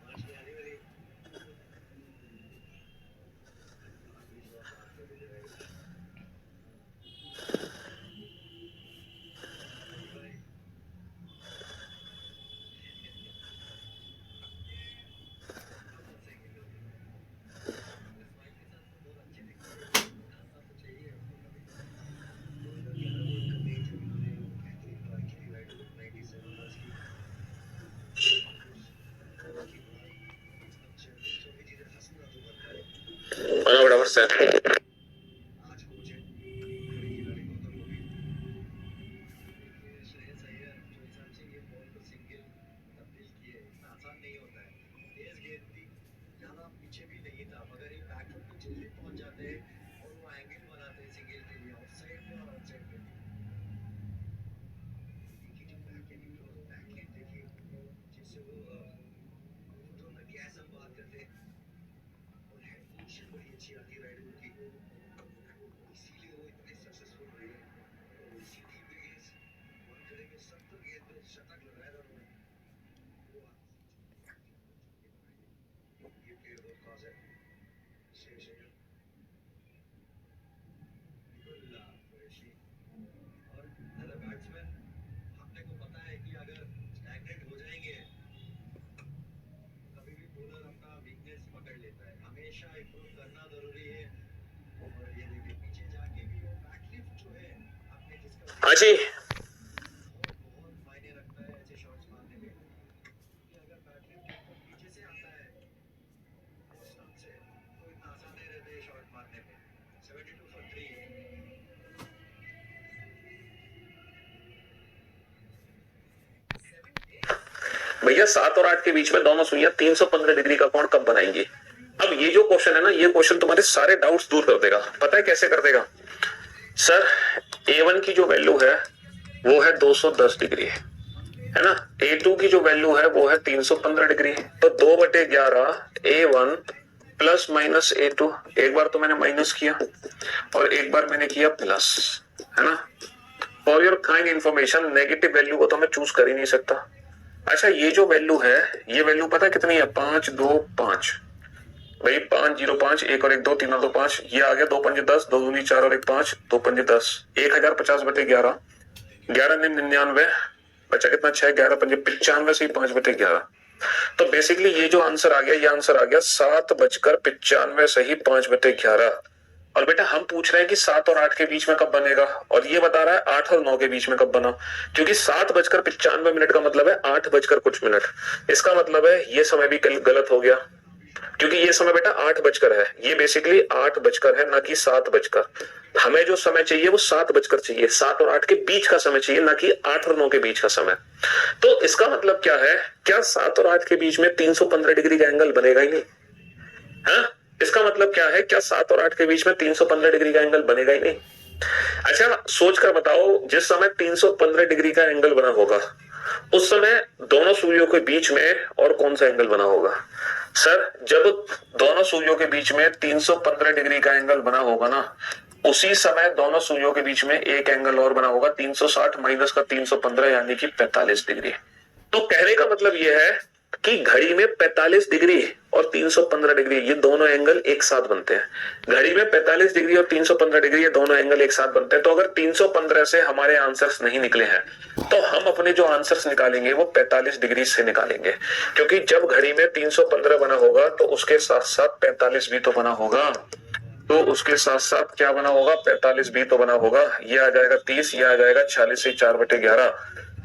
बराबर से हाँ जी, भैया 7 और 8 के बीच में दोनों सुइयां 315 डिग्री का कोण कब बनाएंगी। अब ये जो क्वेश्चन है ना, ये क्वेश्चन तुम्हारे सारे डाउट्स दूर कर देगा। पता है कैसे कर देगा सर, A1 की जो वैल्यू है वो है 210 डिग्री, है ना। A2 की जो वैल्यू है वो है 315 डिग्री। तो 2/11 A1 प्लस माइनस A2, एक बार तो मैंने माइनस किया और एक बार मैंने किया प्लस, है ना। For your kind information, negative value को तो मैं चूज कर ही नहीं सकता। अच्छा, ये जो वैल्यू है, ये वैल्यू पता है कितनी है, 5 2 5 भाई, 5 0 5, 1 और 1 2, 3 और 2 5, ये आ गया 2 5 10, 2 दूनी 4 और 1 5, 2 5 10, 1050/11, 11 9 99, बचा कितना 6, 11 5 95 से 5/11। तो बेसिकली ये जो आंसर आ गया, ये आंसर आ गया 7:95 से ही 5/11। और बेटा हम पूछ रहे हैं कि 7 और 8 के बीच में कब बनेगा, और ये बता रहा है 8 और 9 के बीच में कब बना। क्योंकि 7:95 का मतलब है 8 बजकर कुछ मिनट। इसका मतलब है ये समय भी गलत हो गया, क्योंकि ये समय बेटा 8 बजकर है, ये बेसिकली 8 बजकर है, ना कि 7 बजकर। हमें जो समय चाहिए वो 7 बजकर चाहिए, 7 और 8 के बीच का समय चाहिए, ना कि 8 और 9 के बीच का समय। तो इसका मतलब क्या है, क्या 7 और 8 के बीच में 315 डिग्री का एंगल बनेगा ही नहीं, हाँ, इसका मतलब क्या है? क्या 7 और 8 के बीच में 315 डिग्री का एंगल बनेगा ही नहीं? अच्छा, सोचकर बताओ, जिस समय 315 डिग्री का एंगल बना होगा उस समय दोनों सूर्यों के बीच में और कौन सा एंगल बना होगा? सर, जब दोनों सूर्यों के बीच में 315 डिग्री का एंगल बना होगा ना, उसी समय दोनों सूर्यों के बीच में एक एंगल और बना होगा, 360 माइनस का 315 यानी कि 45 डिग्री। तो कहने का मतलब यह है कि घड़ी में 45 डिग्री और 315 डिग्री ये दोनों एंगल एक साथ बनते हैं। घड़ी में 45 डिग्री और 315 डिग्री ये दोनों एंगल एक साथ बनते हैं। तो अगर 315 से हमारे आंसर्स नहीं निकले हैं तो हम अपने जो आंसर्स निकालेंगे वो 45 डिग्री से निकालेंगे, क्योंकि जब घड़ी में 315 बना होगा तो उसके साथ साथ 45 भी तो बना होगा। तो उसके साथ साथ क्या बना होगा? 45 भी तो बना होगा। ये आ जाएगा 30, ये आ जाएगा 46 से 4/11।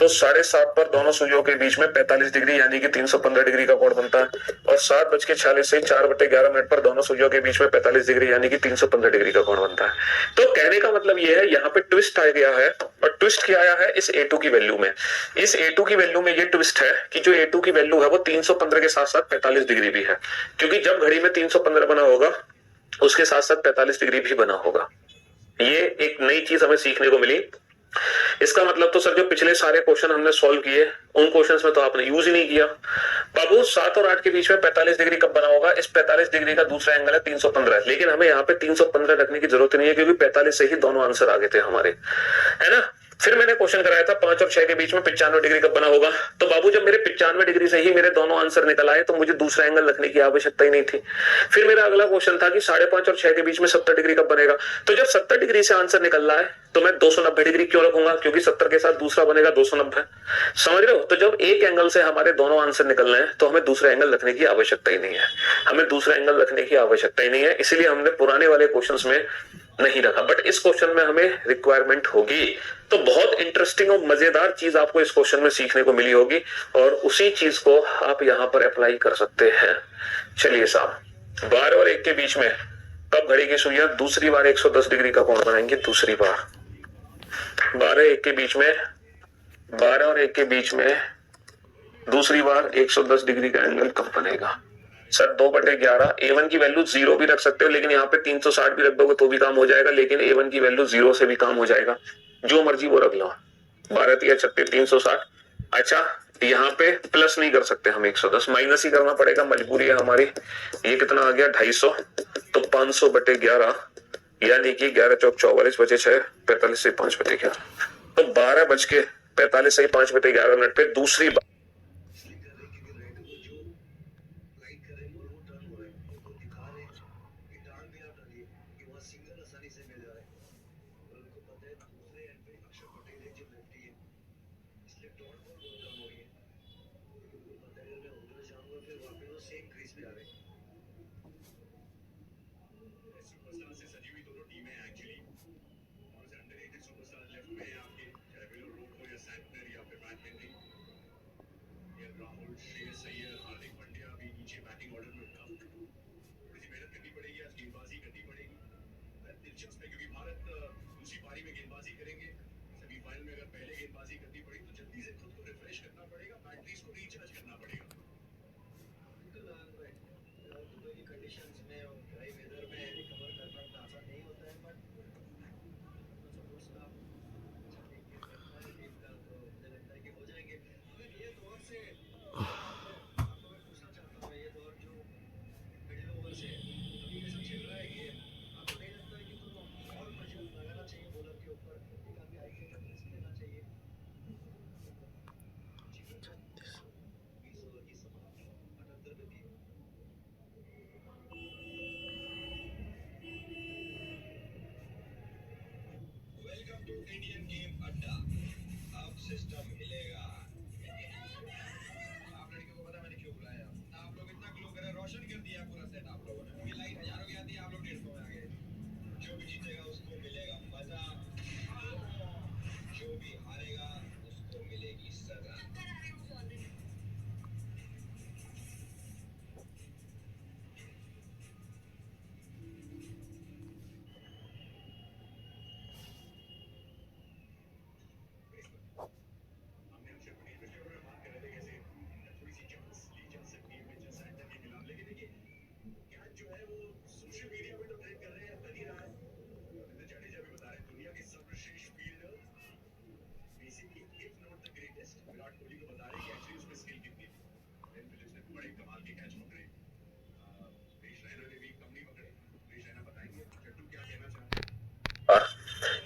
तो 7:30 पर दोनों सूर्यों के बीच में 45 डिग्री यानी कि 315 डिग्री का कोण बनता है, और 7:46 से 4/11 पर दोनों सूर्यों के बीच में 45 डिग्री यानी कि 315 डिग्री का कोण बनता है। तो कहने का मतलब यह है, यहाँ पे ट्विस्ट आ गया है, और ट्विस्ट क्या आया है इस A2 की वैल्यू में। इस A2 की वैल्यू में ये ट्विस्ट है कि जो A2 की वैल्यू है वो 315 के साथ साथ 45 डिग्री भी है, क्योंकि जब घड़ी में 315 बना होगा उसके साथ साथ 45 डिग्री भी बना होगा। ये एक नई चीज हमें सीखने को मिली। इसका मतलब तो सर जो पिछले सारे क्वेश्चन हमने सॉल्व किए उन क्वेश्चंस में तो आपने यूज ही नहीं किया। बाबू 7 और 8 के बीच में 45 डिग्री कब बना होगा? इस 45 डिग्री का दूसरा एंगल है 315, लेकिन हमें यहाँ पे 315 रखने की जरूरत नहीं है क्योंकि 45 से ही दोनों आंसर आ गए थे हमारे, है ना। फिर मैंने क्वेश्चन कराया था 5 और 6 के बीच में 95 डिग्री कब बना होगा। तो बाबू जब मेरे 95 डिग्री से ही मेरे दोनों आंसर निकल आए तो मुझे दूसरा एंगल रखने की आवश्यकता ही नहीं थी। फिर मेरा अगला क्वेश्चन था कि 5.5 और 6 के बीच में 70 डिग्री कब बनेगा। तो जब 70 डिग्री से आंसर निकल रहा है तो मैं 290 डिग्री क्यों रखूंगा? क्योंकि 70 के साथ दूसरा बनेगा 290। समझ रहे हो? तो जब एक एंगल से हमारे दोनों आंसर निकल रहे हैं तो हमें दूसरा एंगल रखने की आवश्यकता ही नहीं है। हमें दूसरा एंगल रखने की आवश्यकता ही नहीं है, इसीलिए हमने पुराने वाले क्वेश्चंस में नहीं रखा, बट इस क्वेश्चन में हमें रिक्वायरमेंट होगी। तो बहुत इंटरेस्टिंग और मजेदार चीज आपको इस क्वेश्चन में सीखने को मिली होगी, और उसी चीज को आप यहां पर अप्लाई कर सकते हैं। चलिए साहब, 12 और 1 के बीच में कब घड़ी की सुइयां दूसरी बार 110 डिग्री का कोण बनाएंगे? दूसरी बार 12 और 1 के बीच में 12 और 1 के बीच में दूसरी बार 110 डिग्री का एंगल कब बनेगा? सर 2/11। A1 की वैल्यू 0 भी रख सकते हो, लेकिन यहाँ पे 360 भी रख दोगे तो भी काम हो जाएगा, लेकिन A1 की वैल्यू 0 से भी काम हो जाएगा, जो मर्जी वो रख लो। 12 3 36 360। अच्छा, यहाँ पे प्लस नहीं कर सकते हम 110, माइनस ही करना पड़ेगा, मजबूरी है हमारी। ये कितना आ गया? 250। तो 500/11 यानी कि 11 चौक 44 बचे 6, 45 से 5/11। तो 12:45 से 5/11 पे दूसरी बार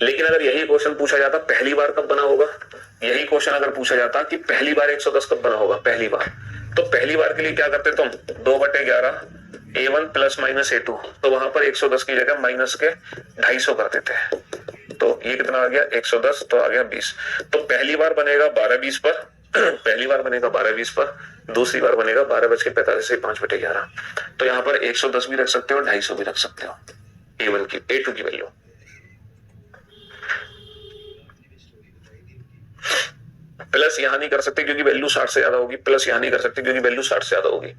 लेकिन अगर यही क्वेश्चन पूछा जाता पहली बार कब बना होगा, यही क्वेश्चन अगर पूछा जाता कि पहली बार 110 कब बना होगा, पहली बार, तो पहली बार के लिए क्या करते तुम, 2/11 A1 प्लस माइनस A2, तो वहां पर 110 की जगह माइनस के 250 कर देते हैं, तो ये कितना आ गया 110, तो आ गया 20। तो पहली बार बनेगा 12-20 पर पहली बार बनेगा 12-20 पर, दूसरी बार बनेगा 12:45 से 5/11। तो यहाँ पर 110 भी रख सकते हो, 250 भी रख सकते हो A1 की, A2 की वैल्यू। प्लस यहां नहीं कर सकते क्योंकि वैल्यू 60 से ज्यादा होगी, प्लस यहां नहीं कर सकते क्योंकि वैल्यू 60 से ज्यादा होगी।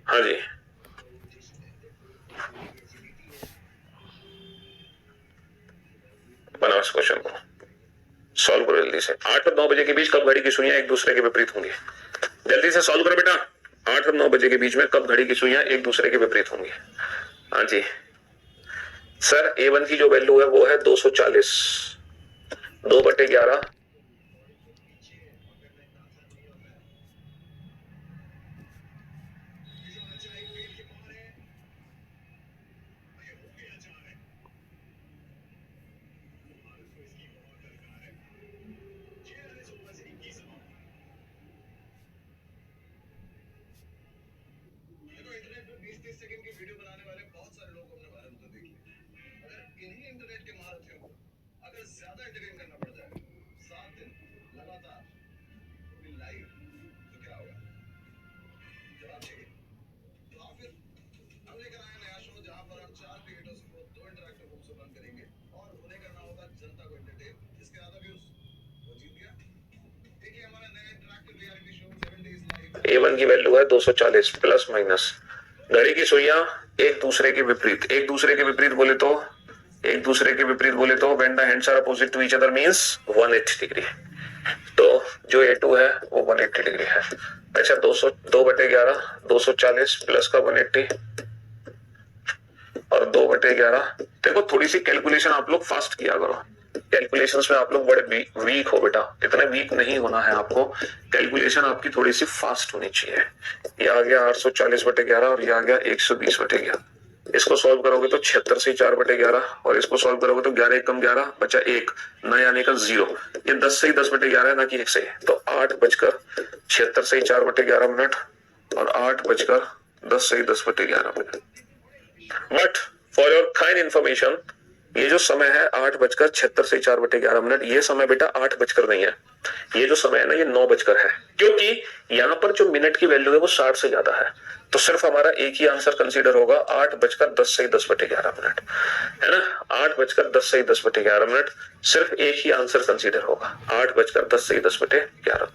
हाँ जी, बनाओ इस क्वेश्चन को, सॉल्व करो जल्दी से। 8 और 9 बजे के बीच कब घड़ी की सुइयां एक दूसरे के विपरीत होंगी, जल्दी से सॉल्व करो बेटा। 8 और 9 बजे के बीच में कब घड़ी की सुइयां एक दूसरे के विपरीत होंगी। हाँ जी सर, A1 की जो वैल्यू है वो है 240, 2/11 A1 की वैल्यू है 240 प्लस माइनस, घड़ी की सुइयां एक दूसरे के विपरीत, एक दूसरे के विपरीत बोले तो, एक दूसरे के विपरीत बोले तो when the hands are opposite to each other means 180 degree, तो जो A2 है वो 180 डिग्री है। अच्छा 2/11 240 प्लस का 180 और 2/11, देखो थोड़ी सी कैलकुलेशन आप लोग फास्ट किया करो, कैलकुलेशंस में आप लोग बड़े वीक हो बेटा, इतना वीक नहीं होना है आपको, कैलकुलेशन आपकी थोड़ी सी फास्ट होनी चाहिए। ये आ गया 840/11 और ये आ गया 120/11, इसको सॉल्व करोगे तो 76 से 4/11 और इसको सॉल्व करोगे तो 11 कम 11 बचा 1, ना यानी का 0, ये 10 से 10/11 है ना कि 1 से, तो 8:76 से 4/11 मिनट और 8:10 से 10/11 minute. But for your kind information, ये जो समय है 8:76 से 4/11, ये समय बेटा 8 नहीं है, ये जो समय है ना ये 9 है, क्योंकि यहाँ पर जो मिनट की वैल्यू है वो 60 से ज्यादा है, तो सिर्फ हमारा एक ही आंसर कंसीडर होगा 8:10 से 10/11, है ना, 8:10 से 10/11, सिर्फ एक ही आंसर कंसीडर होगा 8:10 से 10/11।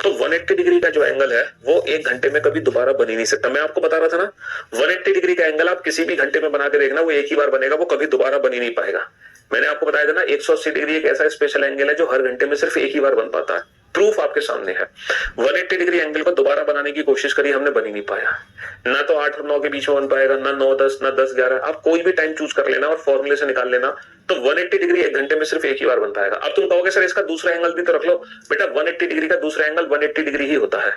तो 180 डिग्री का जो एंगल है वो एक घंटे में कभी दोबारा बन ही नहीं सकता, मैं आपको बता रहा था ना 180 डिग्री का एंगल आप किसी भी घंटे में बना के देखना, वो एक ही बार बनेगा, वो कभी दोबारा बन ही नहीं पाएगा। मैंने आपको बताया था ना 180 डिग्री एक ऐसा स्पेशल एंगल है जो हर घंटे में सिर्फ एक ही बार बन पाता है, प्रूफ आपके सामने है। 180 डिग्री एंगल को दोबारा बनाने की कोशिश करी हमने, बन ही नहीं पाया, ना तो 8 और 9 के बीच में बन पाएगा, ना 9-10, ना 10-11, आप कोई भी टाइम चूज कर लेना और फॉर्मूले से निकाल लेना, तो 180 डिग्री एक घंटे में सिर्फ एक ही बार बन पाएगा। अब तुम कहोगे सर इसका दूसरा एंगल भी तो रख लो, बेटा 180 डिग्री का दूसरा एंगल 180 डिग्री ही होता है,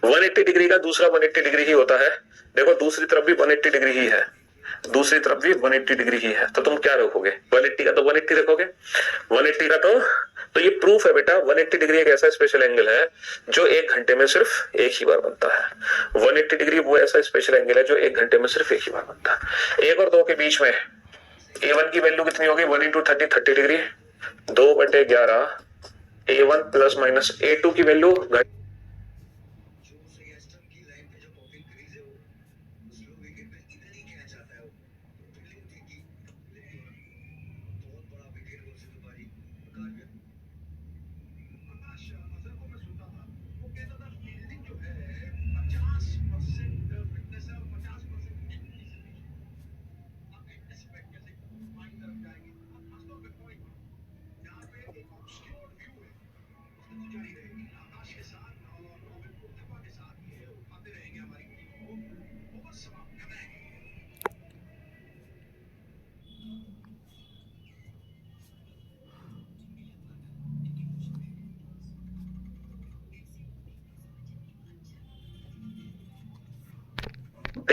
180 डिग्री का दूसरा 180 डिग्री ही होता है। देखो दूसरी तरफ भी 180 डिग्री ही है, दूसरी तरफ भी 180 डिग्री ही है, तो तुम क्या रखोगे, 180 का तो 180 रखोगे, 180 का तो ये प्रूफ है बेटा 180 डिग्री एक ऐसा स्पेशल एंगल है जो एक घंटे में सिर्फ एक ही बार बनता है। 180 डिग्री वो ऐसा स्पेशल एंगल है जो एक घंटे में सिर्फ एक ही बार बनता है। 1 और 2 के बीच में A1 की वैल्यू कितनी होगी, 1 × 30 degree, 2/11 A1 plus minus A2 की वैल्यू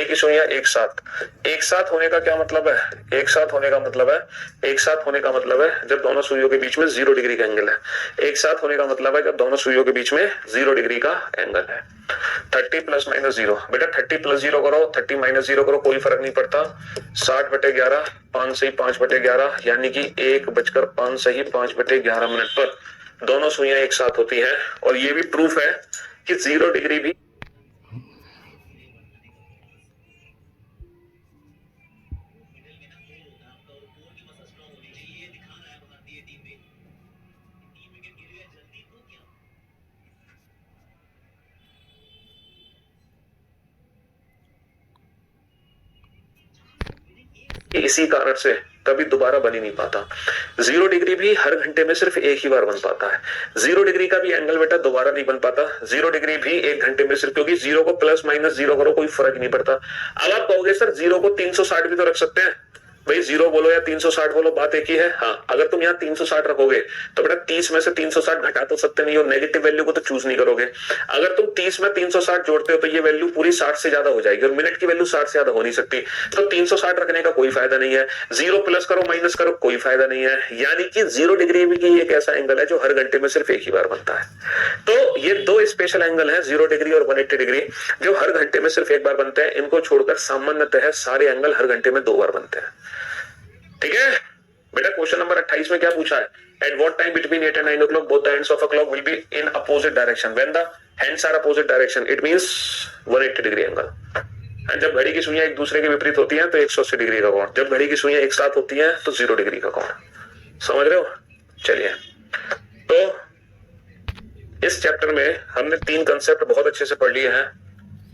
की सुइयां एक साथ होने का क्या मतलब है? एक साथ होने का मतलब है जब दोनों सुइयों के बीच में 0 डिग्री का एंगल है। एक साथ होने का मतलब है जब दोनों सुइयों के बीच में 0 डिग्री का एंगल है। 30 प्लस माइनस 0, बेटा 30 प्लस 0 करो, 30 माइनस 0 करो, कोई फर्क नहीं पड़ता। 60/11, 5 सही 5/11, यानी कि 1:05 सही 5/11 मिनट पर दोनों सुइयां एक साथ होती हैं। और ये भी प्रूफ है कि 0 डिग्री भी इसी कारण से कभी दोबारा बन ही नहीं पाता। 0 डिग्री भी हर घंटे में सिर्फ एक ही बार बन पाता है। 0 डिग्री का भी एंगल बेटा दोबारा नहीं बन पाता। 0 डिग्री भी एक घंटे में सिर्फ, क्योंकि 0 को प्लस माइनस 0 करो कोई फर्क नहीं पड़ता। अब आप कहोगे सर 0 को 360 भी तो रख सकते हैं। भाई 0 बोलो या 360 बोलो, बात एक ही है। हाँ, अगर तुम यहाँ 360 रखोगे तो बेटा 30 में से 360 घटा तो सकते नहीं हो, नेगेटिव वैल्यू को तो चूज नहीं करोगे। अगर तुम 30 में 360 जोड़ते हो तो ये वैल्यू पूरी 60 से ज्यादा हो जाएगी और मिनट की वैल्यू 60 से ज्यादा हो नहीं सकती। तो 360 रखने का कोई फायदा नहीं है। 0 प्लस करो माइनस करो कोई फायदा नहीं है। यानी कि 0 डिग्री भी एक ऐसा एंगल है जो हर घंटे में सिर्फ एक ही बार बनता है। तो ये दो स्पेशल एंगल है, 0 डिग्री और 180 डिग्री, जो हर घंटे में सिर्फ एक बार बनते हैं। इनको छोड़कर सामान्यतः सारे एंगल हर घंटे में 2 बार बनते हैं। ठीक है बेटा, क्वेश्चन नंबर 28 में क्या पूछा है? At what time between 8 and 9 o'clock both the ends of a clock will be in opposite direction? When the hands are opposite direction it means 180 degree angle. And जब घड़ी की सुइयां एक दूसरे के विपरीत होती हैं तो 180 डिग्री का कोण। जब घड़ी की सुइयां एक साथ होती हैं तो 0 डिग्री का कोण। समझ रहे हो? चलिए, तो इस चैप्टर में हमने 3 कंसेप्ट बहुत अच्छे से पढ़ लिए हैं।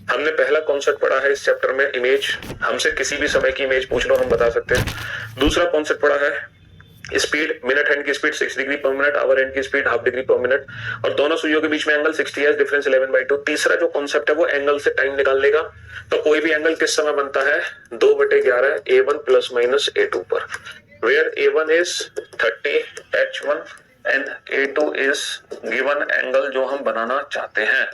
हमने पहला कॉन्सेप्ट पढ़ा है इस चैप्टर में, इमेज। हमसे किसी भी समय की इमेज पूछ लो हम बता सकते हैं। दूसरा कॉन्सेप्ट पढ़ा है स्पीड, मिनट हैंड की speed 6 degree per minute, hour hand की स्पीड ½ डिग्री पर मिनट, और दोनों सुइयों के बीच में एंगल 60 है, डिफरेंस 11/2। तीसरा जो कॉन्सेप्ट है वो एंगल से टाइम निकालने का। तो कोई भी एंगल किस समय बनता है? 2/11 A1 प्लस माइनस A2 पर, where A1 is 30 H1 and A2 is given angle जो हम बनाना चाहते हैं।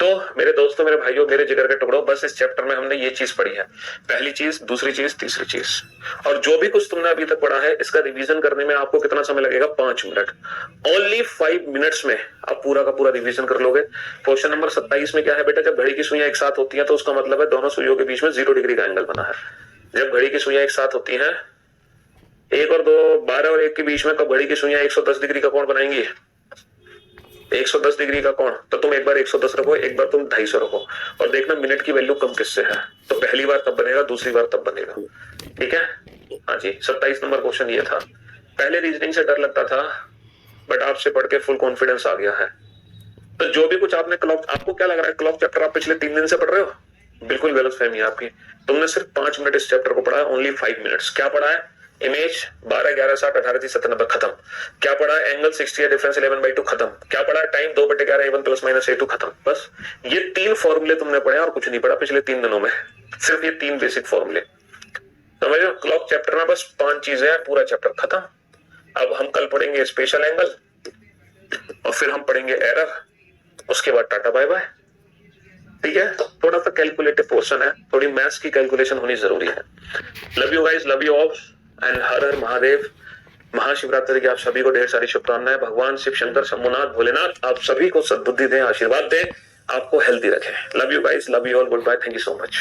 तो मेरे दोस्तों, मेरे भाइयों, मेरे जिगर के टुकड़ों, बस इस चैप्टर में हमने ये चीज पढ़ी है। पहली चीज, दूसरी चीज, तीसरी चीज, और जो भी कुछ तुमने अभी तक पढ़ा है इसका रिवीजन करने में आपको कितना समय लगेगा? 5 मिनट। ओनली 5 मिनट्स में आप पूरा का पूरा रिवीजन कर लोगे। क्वेश्चन नंबर 27 में क्या है बेटा? जब घड़ी की सुइयां एक साथ होती हैं तो उसका मतलब है दोनों सुइयों के बीच में 0 डिग्री का एंगल बना है। जब घड़ी की सुइयां एक साथ होती हैं, 1 और 2, 12 और 1 के बीच में, कब घड़ी की सुइयां 110 डिग्री का कोण बनाएंगी? 110 डिग्री का कोण। तो तुम एक बार 110 रखो, एक बार तुम 250 रखो, और देखना मिनट की वैल्यू कम किससे है। तो पहली बार तब बनेगा, दूसरी बार तब बनेगा। ठीक है? हाँ जी, 27 नंबर क्वेश्चन ये था। पहले रीजनिंग से डर लगता था, बट आपसे पढ़ के फुल कॉन्फिडेंस आ गया है। तो जो भी कुछ आपने क्लॉक, आपको क्या लग रहा है क्लॉक चैप्टर आप पिछले 3 दिन से पढ़ रहे हो? बिल्कुल गलत फहमी है आपकी। तुमने सिर्फ 5 मिनट इस चैप्टर को पढ़ा है, ओनली 5 मिनट्स। क्या पढ़ा है? इमेज 12, 11, 60, 18, 30, 70, 90 खत्म। क्या पढ़ा? एंगल 60 है, डिफरेंस 11/2 खत्म। क्या पढ़ा? Time 2/11 A1 plus minus A2 खत्म। बस ये 3 फॉर्मूले तुमने पढ़े और कुछ नहीं पढ़ा पिछले 3 दिनों में, सिर्फ ये 3 बेसिक फॉर्मूले। समझ रहे हो? क्लॉक चैप्टर में बस 5 चीजें हैं, पूरा चैप्टर खत्म। अब हम कल पढ़ेंगे स्पेशल एंगल, और फिर हम पढ़ेंगे एरर, उसके बाद टाटा बाय बाय। ठीक है? थोड़ा सा कैलकुलेटिव पोर्शन है, थोड़ी मैथ्स की कैलकुलेशन होनी जरूरी है। Love you guys, love you all, and Har Har Mahadev. Mahashivratri की आप सभी को ढेर सारी शुभकामनाएं। भगवान शिव शंकर शंभुनाथ भोलेनाथ आप सभी को सद्बुद्धि दें, आशीर्वाद दें, आपको हेल्दी रखें। Love you guys, love you all, goodbye, thank you so much.